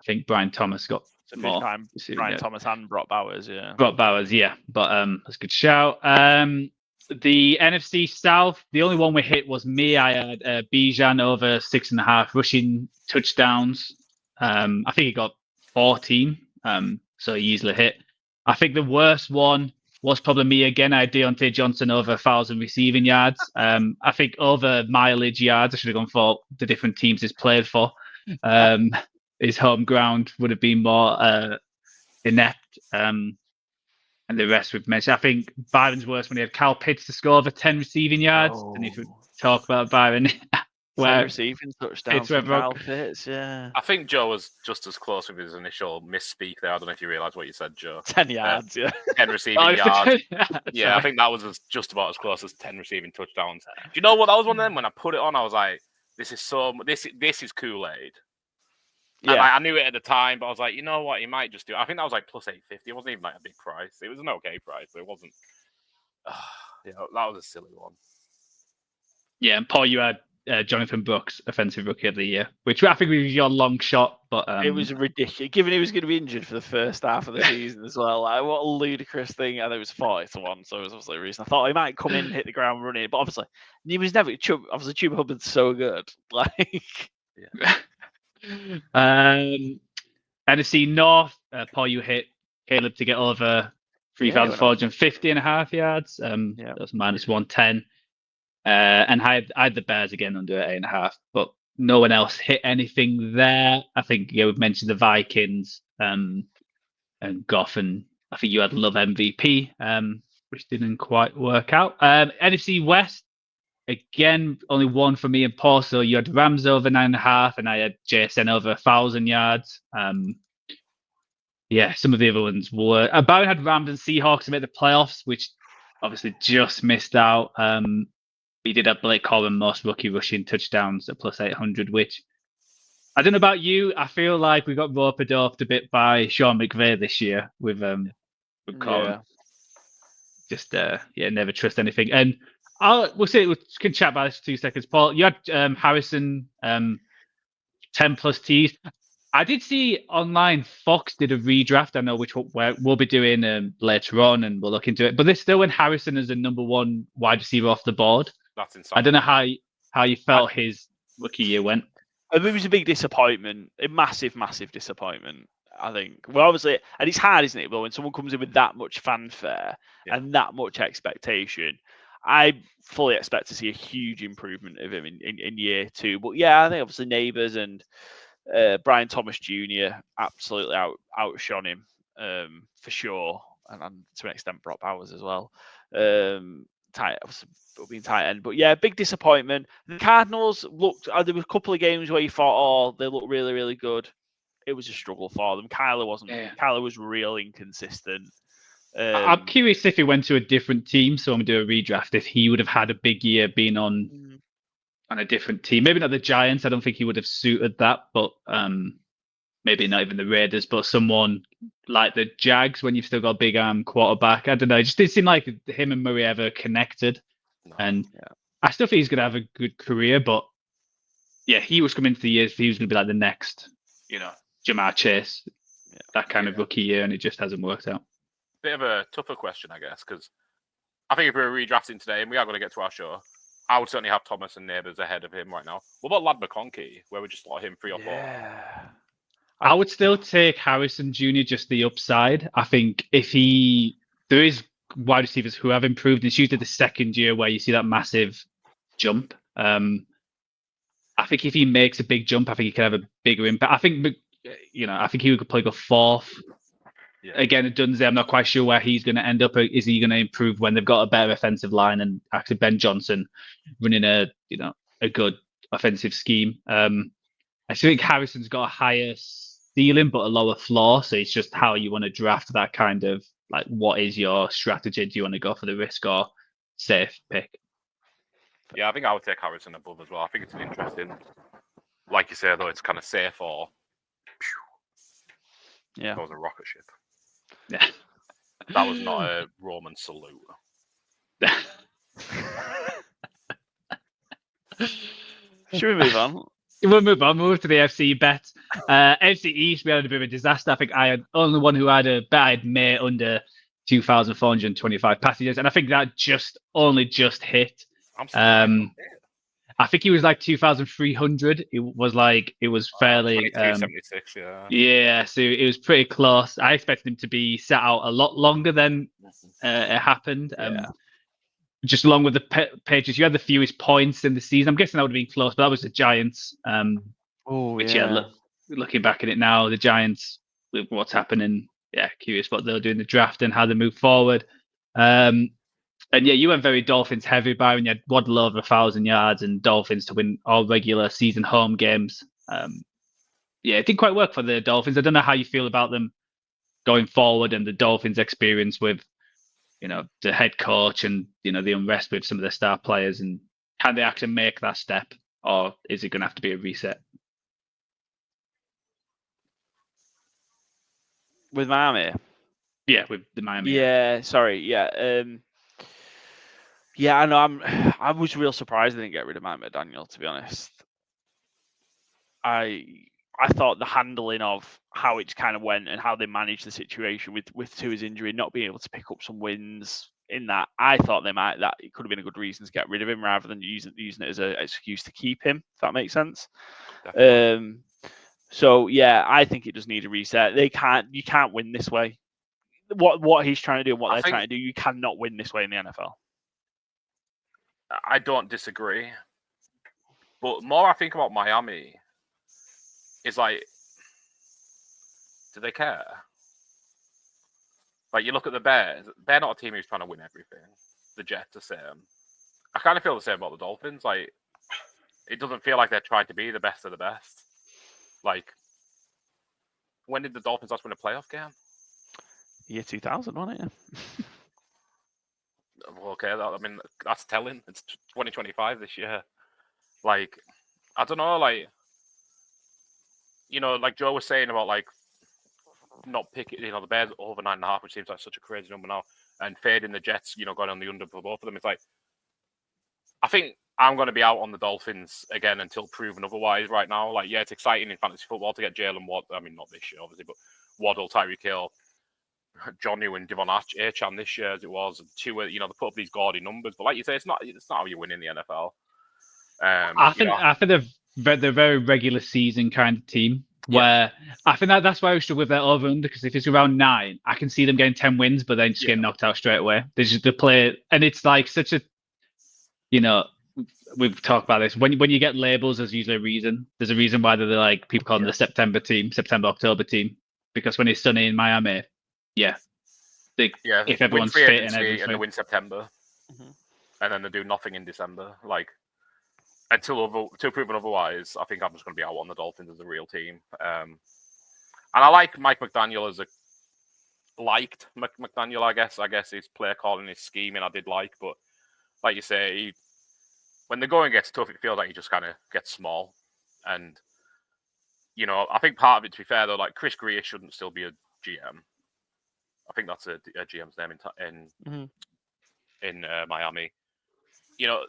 I think Brian Thomas got more. Brian Thomas and Brock Bowers, yeah. Brock Bowers, yeah. But that's a good shout. The NFC South, the only one we hit was me. I had Bijan over 6.5 rushing touchdowns. I think he got 14, so he easily hit. I think the worst one was probably me again. I had Deontay Johnson over 1,000 receiving yards. I think over mileage yards, I should have gone for the different teams he's played for. His home ground would have been more inept. And the rest we've mentioned. I think Byron's worst when he had Kyle Pitts to score over 10 receiving yards. And if we talk about Byron, 10 receiving touchdowns from Kyle Pitts, yeah. I think Joe was just as close with his initial misspeak there. I don't know if you realised what you said, Joe. 10 yards, yeah. 10 receiving yards. Yeah, I think that was just about as close as 10 receiving touchdowns. Do you know what? That was one of them when I put it on, I was like, this is Kool-Aid. And I knew it at the time, but I was like, you know what, he might just do it. I think that was like plus 850. It wasn't even like a big price. It was an okay price, but it wasn't. That was a silly one. Yeah, and Paul, you had Jonathan Brooks, Offensive Rookie of the Year, which I think was your long shot, but it was ridiculous. Given he was going to be injured for the first half of the season as well, like, what a ludicrous thing! And it was 40-1, so it was obviously a reason. I thought he might come in, hit the ground running, but obviously he was never. Obviously, Chuba Hubbard's so good, like. NFC North, Paul, you hit Caleb to get over 3,450.5 yards. That was minus 110. And I had the Bears again under 8.5, but no one else hit anything there. I think we've mentioned the Vikings and Goff, and I think you had Love MVP, which didn't quite work out. NFC West, again, only one for me and Paul. So you had Rams over 9.5, and I had JSN over 1,000 yards. Some of the other ones were. Barron had Rams and Seahawks to make the playoffs, which obviously just missed out. We did have Blake Corum most rookie rushing touchdowns at plus 800, which I don't know about you. I feel like we got rope-a-doped a bit by Sean McVay this year with Corum. Just never trust anything. And we can chat about this for 2 seconds. Paul, you had Harrison 10 plus T's. I did see online Fox did a redraft. I know which we'll be doing later on, and we'll look into it. But they still went Harrison as the number one wide receiver off the board. That's insane. I don't know how you felt his rookie year went. It was a big disappointment, a massive, massive disappointment. I think. Well, obviously, and it's hard, isn't it? But when someone comes in with that much fanfare and that much expectation, I fully expect to see a huge improvement of him in year 2. But I think obviously Neighbours and Brian Thomas Jr. absolutely outshone him for sure, and to an extent Brock Bowers as well. Being tight end, but big disappointment. The Cardinals looked. There were a couple of games where you thought, they look really, really good. It was a struggle for them. Kyler wasn't. Kyler was real inconsistent. I'm curious if he went to a different team, so I'm gonna do a redraft. If he would have had a big year being on a different team, maybe not the Giants. I don't think he would have suited that, but maybe not even the Raiders, but someone like the Jags when you've still got a big arm quarterback. I don't know. It just didn't seem like him and Murray ever connected. And I still think he's going to have a good career, but he was coming into the year. He was going to be like the next, Jamar Chase, that kind of rookie year, and it just hasn't worked out. Bit of a tougher question, I guess, because I think if we were redrafting today, and we are going to get to our show, I would certainly have Thomas and Neighbours ahead of him right now. What about Lad McConkey, where we just slot him 3 or 4? I would still take Harrison Jr. just the upside. I think there is wide receivers who have improved. It's usually the second year where you see that massive jump. I think if he makes a big jump, I think he can have a bigger impact. I think he could probably go 4th. Again, at Dunsey, I'm not quite sure where he's going to end up. Is he going to improve when they've got a better offensive line and actually Ben Johnson running a good offensive scheme? I think Harrison's got a higher ceiling but a lower floor, so it's just how you want to draft that kind of, like, what is your strategy? Do you want to go for the risk or safe pick? I think I would take Harrison above as well. I think it's interesting. Like you say, though, it's kind of safe or... That was a rocket ship. Yeah. That was not a Roman salute. Should we move on? We'll move on. We'll move to the FC bet. FC East, we had a bit of a disaster. I think I had only one who had a bet. I had May under 2,425 passages, and I think that only just hit. I think he was like 2,300. It was fairly 76. So it was pretty close. I expected him to be sat out a lot longer than it happened. Just along with the Patriots, you had the fewest points in the season. I'm guessing that would have been close, but that was the Giants. Looking back at it now, the Giants, with what's happening, curious what they'll do in the draft and how they move forward. And you went very Dolphins heavy, Byron. You had Waddle over 1,000 yards and Dolphins to win all regular season home games. It didn't quite work for the Dolphins. I don't know how you feel about them going forward and the Dolphins' experience with, the head coach and, the unrest with some of their star players, and can they actually make that step, or is it going to have to be a reset? With Miami. Yeah, with the Miami. Yeah, sorry. Yeah. Yeah, I know. I was real surprised they didn't get rid of Mike McDaniel, to be honest. I thought the handling of how it kind of went and how they managed the situation with Tua's injury, not being able to pick up some wins in that, I thought that it could have been a good reason to get rid of him rather than using it as an excuse to keep him. If that makes sense. Definitely. So yeah, I think it does need a reset. You can't win this way. What he's trying to do and what they're trying to do, you cannot win this way in the NFL. I don't disagree. But more I think about Miami is like, do they care? Like, you look at the Bears, they're not a team who's trying to win everything. The Jets are the same. I kind of feel the same about the Dolphins. Like, it doesn't feel like they're trying to be the best of the best. Like, when did the Dolphins last win a playoff game? Year 2000, wasn't it? Okay, I mean, that's telling. It's 2025 this year. Like, I don't know, like, you know, like Joe was saying about, like, not picking, you know, the Bears over 9.5, which seems like such a crazy number now, and fading the Jets, you know, going on the under for both of them. It's like, I think I'm going to be out on the Dolphins again until proven otherwise right now. Like, yeah, it's exciting in fantasy football to get Jalen Waddle. I mean, not this year, obviously, but Waddle, Tyreek Hill, Jonnu and Devon Achane this year, as it was. Tua, you know, they put up these gaudy numbers. But like you say, it's not how you win in the NFL. I think they're a very regular season kind of team. Where I think that's why we struggle with their over under, because if it's around 9, I can see them getting 10 wins, but then just getting knocked out straight away. They just play, and it's like such a, you know, we've talked about this. When you get labels, there's usually a reason. There's a reason why they're like, people call them the September team, September-October team, because when it's sunny in Miami, if everyone's fit and everything, and they win September, and then they do nothing in December, like. Until proven otherwise, I think I'm just going to be out on the Dolphins as a real team. And I like Mike McDaniel liked McDaniel, I guess his play calling, his scheming I did like. But like you say, when the going gets tough, it feels like he just kind of gets small. And, you know, I think part of it, to be fair, though, like Chris Greer shouldn't still be a GM. I think that's a GM's name in Miami. You know,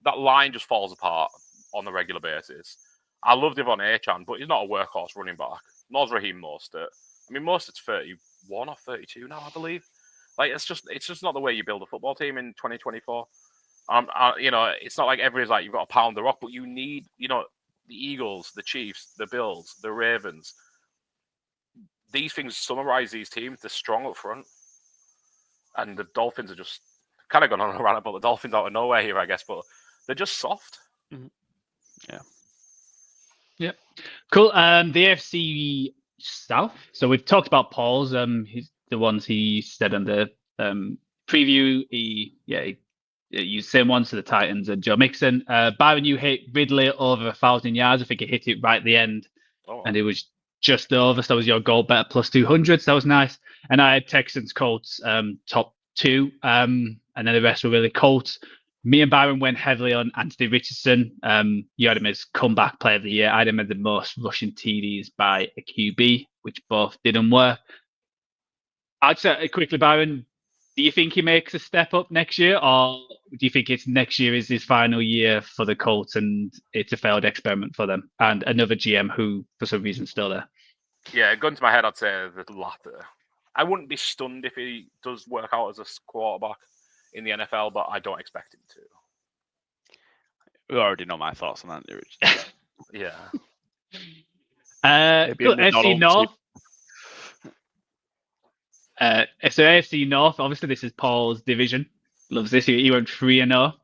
that line just falls apart on a regular basis. I love Devon Achane, but he's not a workhorse running back. Nor's Raheem Mostert. I mean, Mostert's 31 or 32 now, I believe. Like, it's just not the way you build a football team in 2024. You know, it's not like everybody's like, you've got to pound the rock, but you need, you know, the Eagles, the Chiefs, the Bills, the Ravens. These things summarize these teams. They're strong up front. And the Dolphins are just kind of gone on a rant about the Dolphins out of nowhere here, I guess, but they're just soft. Yeah. Cool. The AFC South. So we've talked about Paul's. He's the ones he said on the preview. He used the same ones to the Titans and Joe Mixon. Byron, you hit Ridley over 1,000 yards. I think he hit it right at the end, and it was just over. So that was your goal bet plus 200. So that was nice. And I had Texans Colts top 2, and then the rest were really Colts. Me and Byron went heavily on Anthony Richardson. You had him as comeback player of the year. I had him as the most rushing TDs by a QB, which both didn't work. I'd say quickly, Byron, do you think he makes a step up next year, or do you think it's next year is his final year for the Colts and it's a failed experiment for them and another GM who, for some reason, is still there? Yeah, gun to my head, I'd say the latter. I wouldn't be stunned if he does work out as a quarterback in the NFL, but I don't expect him to. We already know my thoughts on Anthony Richardson. Yeah. AFC North. So AFC North, obviously this is Paul's division. Loves this. He went 3-0.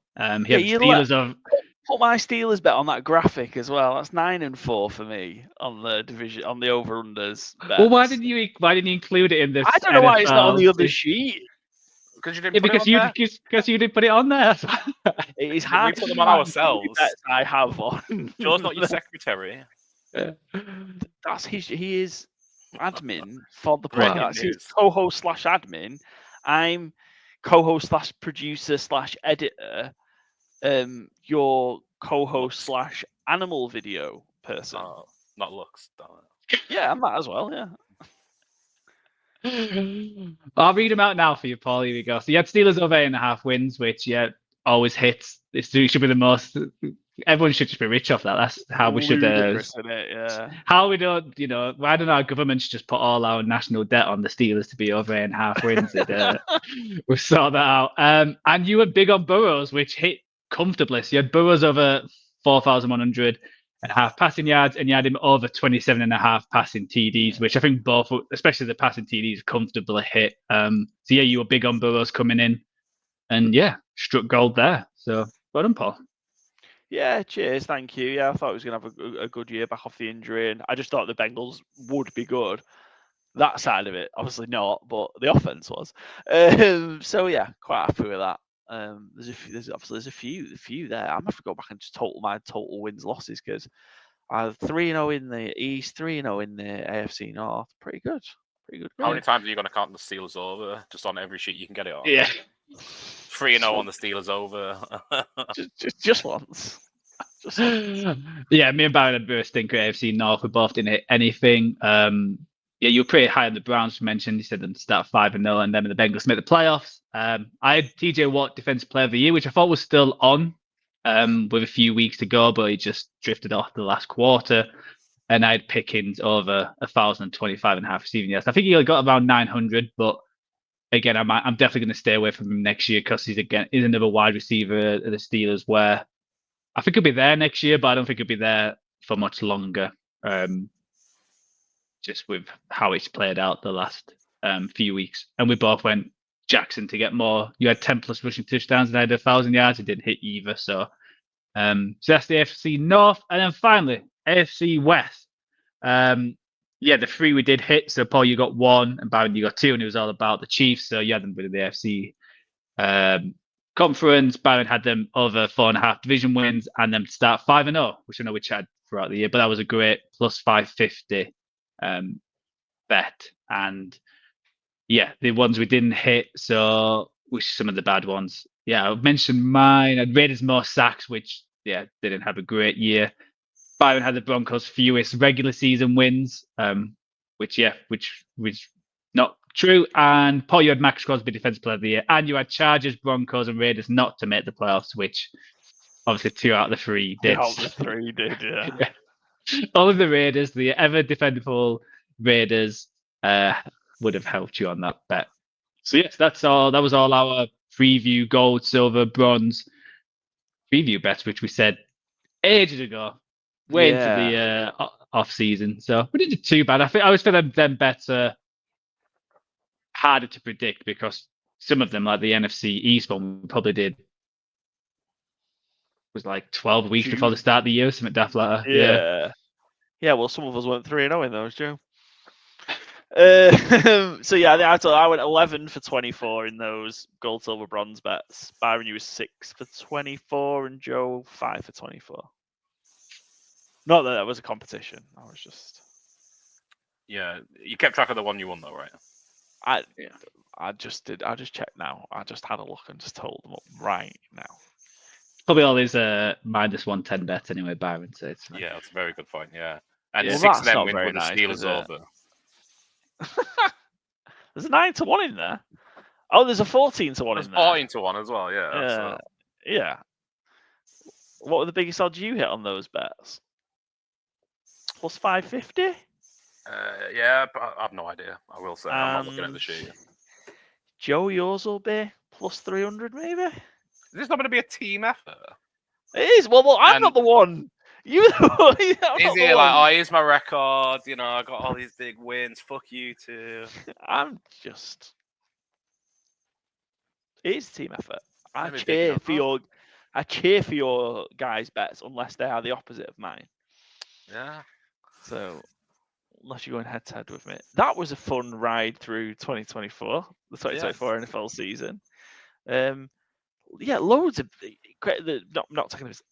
He had Steelers of. Put my Steelers bet on that graphic as well. That's 9-4 for me on the division, on the over-unders. Well, why didn't you include it in this? I don't know why it's not on the other sheet. Because you didn't put it on there? Because you didn't put it on there. It is hard to put them on ourselves. I have on. Joe's not your secretary. That's he is admin for the podcast. He's co-host / admin. I'm co-host / producer / editor. Your co-host / animal video person. Not looks. Yeah, I'm that as well. Yeah. I'll read them out now for you, Paul. Here we go. So you had Steelers over 8.5 wins, which always hits. It should be the most. Everyone should just be rich off that. That's how we should. Ludicrous, isn't it? Yeah. How we don't, why don't our government should just put all our national debt on the Steelers to be over 8.5 wins? We'll sort that out. And you were big on Burrows, which hit comfortably. So you had Burrows over 4,100.5 passing yards, and you had him over 27.5 passing TDs, which I think both, especially the passing TDs, comfortably hit. So yeah, you were big on Burrows coming in, and yeah, struck gold there. So well done, Paul. Yeah, cheers, thank you. Yeah, I thought he was going to have a good year back off the injury, and I just thought the Bengals would be good. That side of it, obviously not, but the offense was. So yeah, quite happy with that. There's a few there. I'm gonna have to go back and just total my total wins losses because I have 3-0 in the East, 3-0 in the AFC North. Pretty good. How many times are you going to count the Steelers over? Just on every sheet you can get it on. Yeah. 3-0 on the Steelers over. just once. Yeah, me and Barry had a stinker at AFC North. We both didn't hit anything. Yeah, you were pretty high on the Browns. You mentioned you said them to start 5-0, and then the Bengals made the playoffs. I had TJ Watt Defensive Player of the Year, which I thought was still on with a few weeks to go, but he just drifted off the last quarter. And I had Pickens over 1,025.5 receiving yards. I think he got around 900, but again, I'm definitely going to stay away from him next year because he's another wide receiver at the Steelers where I think he'll be there next year, but I don't think he'll be there for much longer. Just with how it's played out the last few weeks. And we both went Jackson to get more. You had 10 plus rushing touchdowns and I had 1,000 yards. It didn't hit either. So that's the AFC North. And then finally, AFC West. Yeah, the three we did hit. So Paul, you got one, and Baron, you got two, and it was all about the Chiefs. So you had them with the AFC conference. Baron had them over 4.5 division wins, and them to start 5-0, which I know we had throughout the year. But that was a great plus 550 bet. And yeah, the ones we didn't hit. So which some of the bad ones. Yeah, I mentioned mine. I had Raiders more sacks, which didn't have a great year. Byron had the Broncos' fewest regular season wins, which not true. And Paul, you had Max Crosby Defensive Player of the Year, and you had Chargers, Broncos, and Raiders not to make the playoffs, which obviously 2 out of the 3 did. 2 out of the 3 did, yeah. All of the Raiders, the ever defendable Raiders, would have helped you on that bet. So yes, that's all. That was all our preview gold, silver, bronze preview bets, which we said ages ago. Way into the off season, so we didn't do too bad. I always feel them bets are harder to predict because some of them, like the NFC East one, we probably did was like 12 weeks before the start of the year, something daft like that. Yeah. Well, some of us went 3-0 in those, Joe. So yeah, I went 11 for 24 in those gold, silver, bronze bets. Byron, you was 6 for 24, and Joe 5 for 24. Not that was a competition. I was just. Yeah, you kept track of the one you won, though, right? I just did. I just checked now. I just had a look and just told them up right now. Probably all these minus 110 bets anyway, Byron. So it's yeah, that's a very good point. Yeah, and 6 of that's them not win very with the nice, Steelers is it? over. There's a 9-1 in there. Oh, there's a 14-1 in there. There's 14-1 as well. Yeah. Yeah. What were the biggest odds you hit on those bets? Plus 550? Yeah, but I have no idea. I will say I'm not looking at the sheet. Joe, yours will be plus 300, maybe. Is this not going to be a team effort? It is. Well, I'm not the one. You. Is it like, here's my record? You know, I got all these big wins. Fuck you too. I'm just. It is team effort. I cheer for your guys' bets unless they are the opposite of mine. Yeah. So, unless you're going head to head with me, that was a fun ride through 2024, the 2024 NFL season. Loads of not taking this,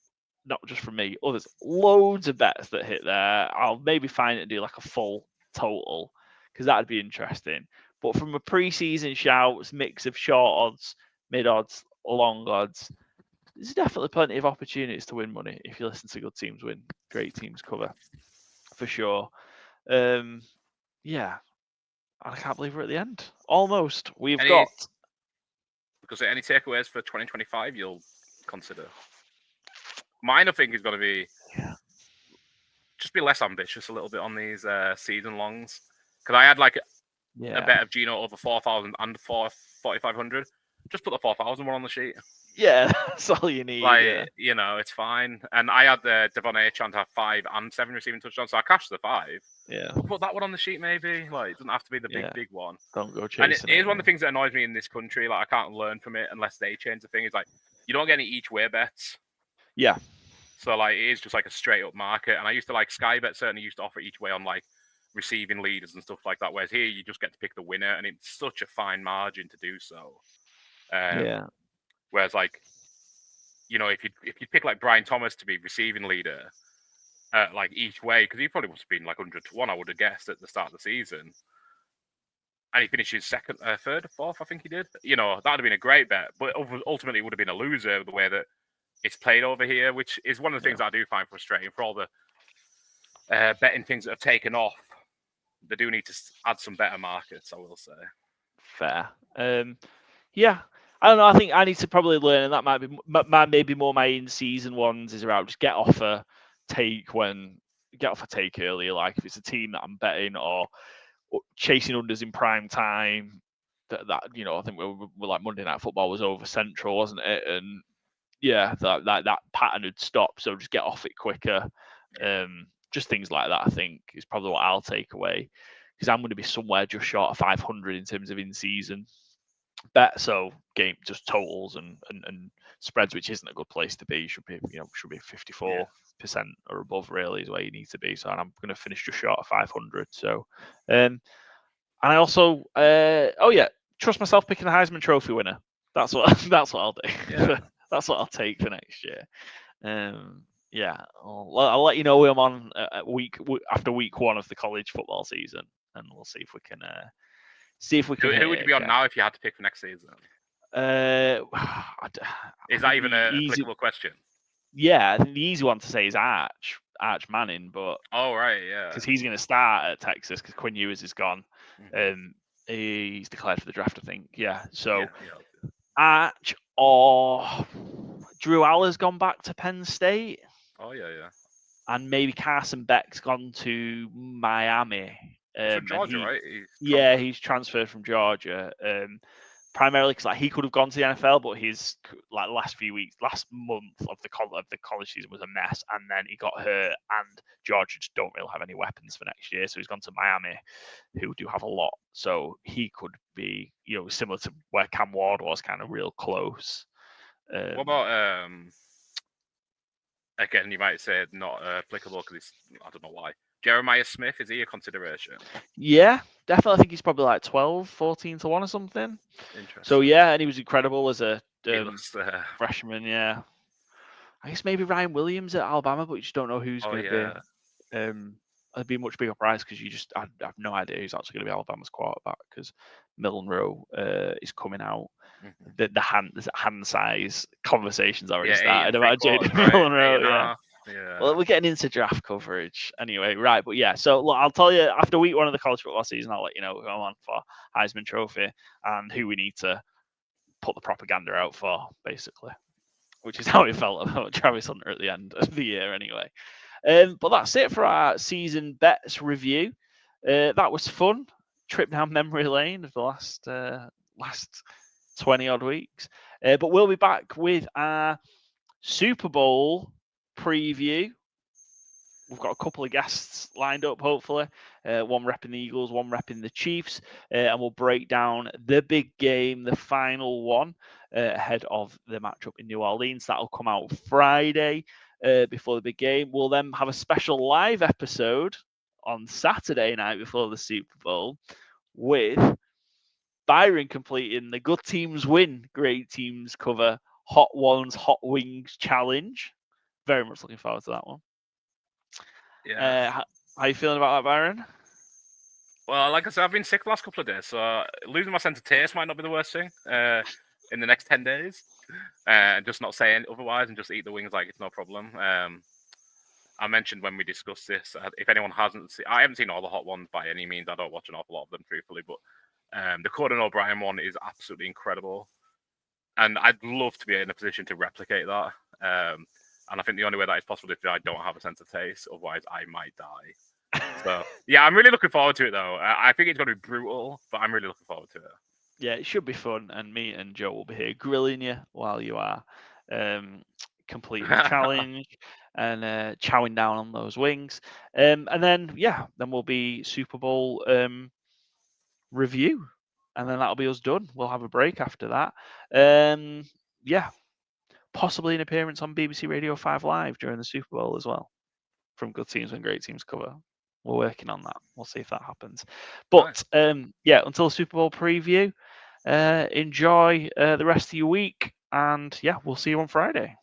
not just from me, others, loads of bets that hit there. I'll maybe find it and do like a full total because that'd be interesting. But from a preseason shouts, mix of short odds, mid odds, long odds, there's definitely plenty of opportunities to win money if you listen to good teams win, great teams cover, for sure. I I can't believe we're at the end. Almost. We've Any- got. Because any takeaways for 2025 you'll consider? Mine, I think, is going to be just be less ambitious a little bit on these season longs. Because I had like a bet of Gino over 4,000 and 4,500. Just put the 4,000 one on the sheet. Yeah, that's all you need. Like, you know, it's fine. And I had Devon Achane to have 5 and 7 receiving touchdowns, so I cashed the 5. Yeah. Put that one on the sheet, maybe. Like, it doesn't have to be the big one. Don't go chasing And it is one of the things that annoys me in this country. Like, I can't learn from it unless they change the thing. Is like, you don't get any each way bets. Yeah. So, like, it is just like a straight up market. And I used to like Sky Bet certainly used to offer each way on like receiving leaders and stuff like that. Whereas here, you just get to pick the winner, and it's such a fine margin to do so. Whereas, like, you know, if you pick like Brian Thomas to be receiving leader, like each way, because he probably must have been like 100 to 1, I would have guessed at the start of the season, and he finishes second, third, fourth, I think he did. You know, that would have been a great bet, but ultimately it would have been a loser the way that it's played over here, which is one of the things that I do find frustrating for all the betting things that have taken off. They do need to add some better markets, I will say. Fair. Yeah. I don't know. I think I need to probably learn, and that might be maybe more my in-season ones is around just get off a take earlier. Like if it's a team that I'm betting or chasing unders in prime time, that you know, I think we're like Monday Night Football was over Central, wasn't it? And yeah, that pattern had stopped. So just get off it quicker. Just things like that, I think, is probably what I'll take away, because I'm going to be somewhere just short of 500 in terms of in-season bet. So game just totals and spreads, which isn't a good place to be. Should be 54% or above really is where you need to be. So I'm going to finish just short of 500. So and I also trust myself picking the Heisman Trophy winner. That's what I'll do. Yeah. That's what I'll take for next year. I'll let you know who I'm on after week 1 of the college football season, and we'll see if we can. Who would you be on now if you had to pick for next season? Is that even an applicable question? Yeah, I think the easy one to say is Arch Manning, but because he's going to start at Texas because Quinn Ewers is gone, he's declared for the draft, I think. Yeah, so Arch or Drew Aller's gone back to Penn State. Oh yeah. And maybe Carson Beck's gone to Miami. From Georgia, right? He's transferred from Georgia. Primarily because he could have gone to the NFL, but his last month of the college season was a mess, and then he got hurt, and Georgia just don't really have any weapons for next year, so he's gone to Miami, who do have a lot. So he could be, similar to where Cam Ward was, kind of real close. What about again? You might say not applicable because I don't know why. Jeremiah Smith, is he a consideration? Yeah, definitely. I think he's probably like 12, 14 to 1 or something. Interesting. So yeah, and he was incredible as a freshman. Yeah, I guess maybe Ryan Williams at Alabama, but you just don't know who's going to be. It'd be a much bigger price because I have no idea who's actually going to be Alabama's quarterback because Millen Rowe is coming out. The hand size conversations already started about Jaden Millen Rowe. Yeah. Well, we're getting into draft coverage anyway, right? But yeah, so look, I'll tell you after week 1 of the college football season, I'll let you know who I'm on for Heisman Trophy and who we need to put the propaganda out for, basically, which is how it felt about Travis Hunter at the end of the year, anyway. But that's it for our season bets review. That was fun. Trip down memory lane of the last 20 odd weeks. But we'll be back with our Super Bowl preview. We've got a couple of guests lined up, hopefully. One repping the Eagles, one repping the Chiefs. And we'll break down the big game, the final one, ahead of the matchup in New Orleans. That'll come out Friday before the big game. We'll then have a special live episode on Saturday night before the Super Bowl with Byron completing the Good Teams Win, Great Teams Cover Hot Ones, Hot Wings Challenge. Very much looking forward to that one. Yeah. How are you feeling about that, Byron? Well, like I said, I've been sick the last couple of days, so losing my sense of taste might not be the worst thing in the next 10 days. And just not saying otherwise and just eat the wings like it's no problem. I mentioned when we discussed this, if anyone hasn't seen, I haven't seen all the hot ones by any means. I don't watch an awful lot of them, truthfully, but the Conan O'Brien one is absolutely incredible. And I'd love to be in a position to replicate that. And I think the only way that is possible is if I don't have a sense of taste, otherwise I might die. So, yeah, I'm really looking forward to it, though. I think it's going to be brutal, but I'm really looking forward to it. Yeah, it should be fun, and me and Joe will be here grilling you while you are completing the challenge and chowing down on those wings. And then, then we'll be Super Bowl review, and then that'll be us done. We'll have a break after that. Possibly an appearance on BBC Radio 5 Live during the Super Bowl as well, from Good Teams and Great Teams cover. We're working on that. We'll see if that happens. But until Super Bowl preview, enjoy the rest of your week, and we'll see you on Friday.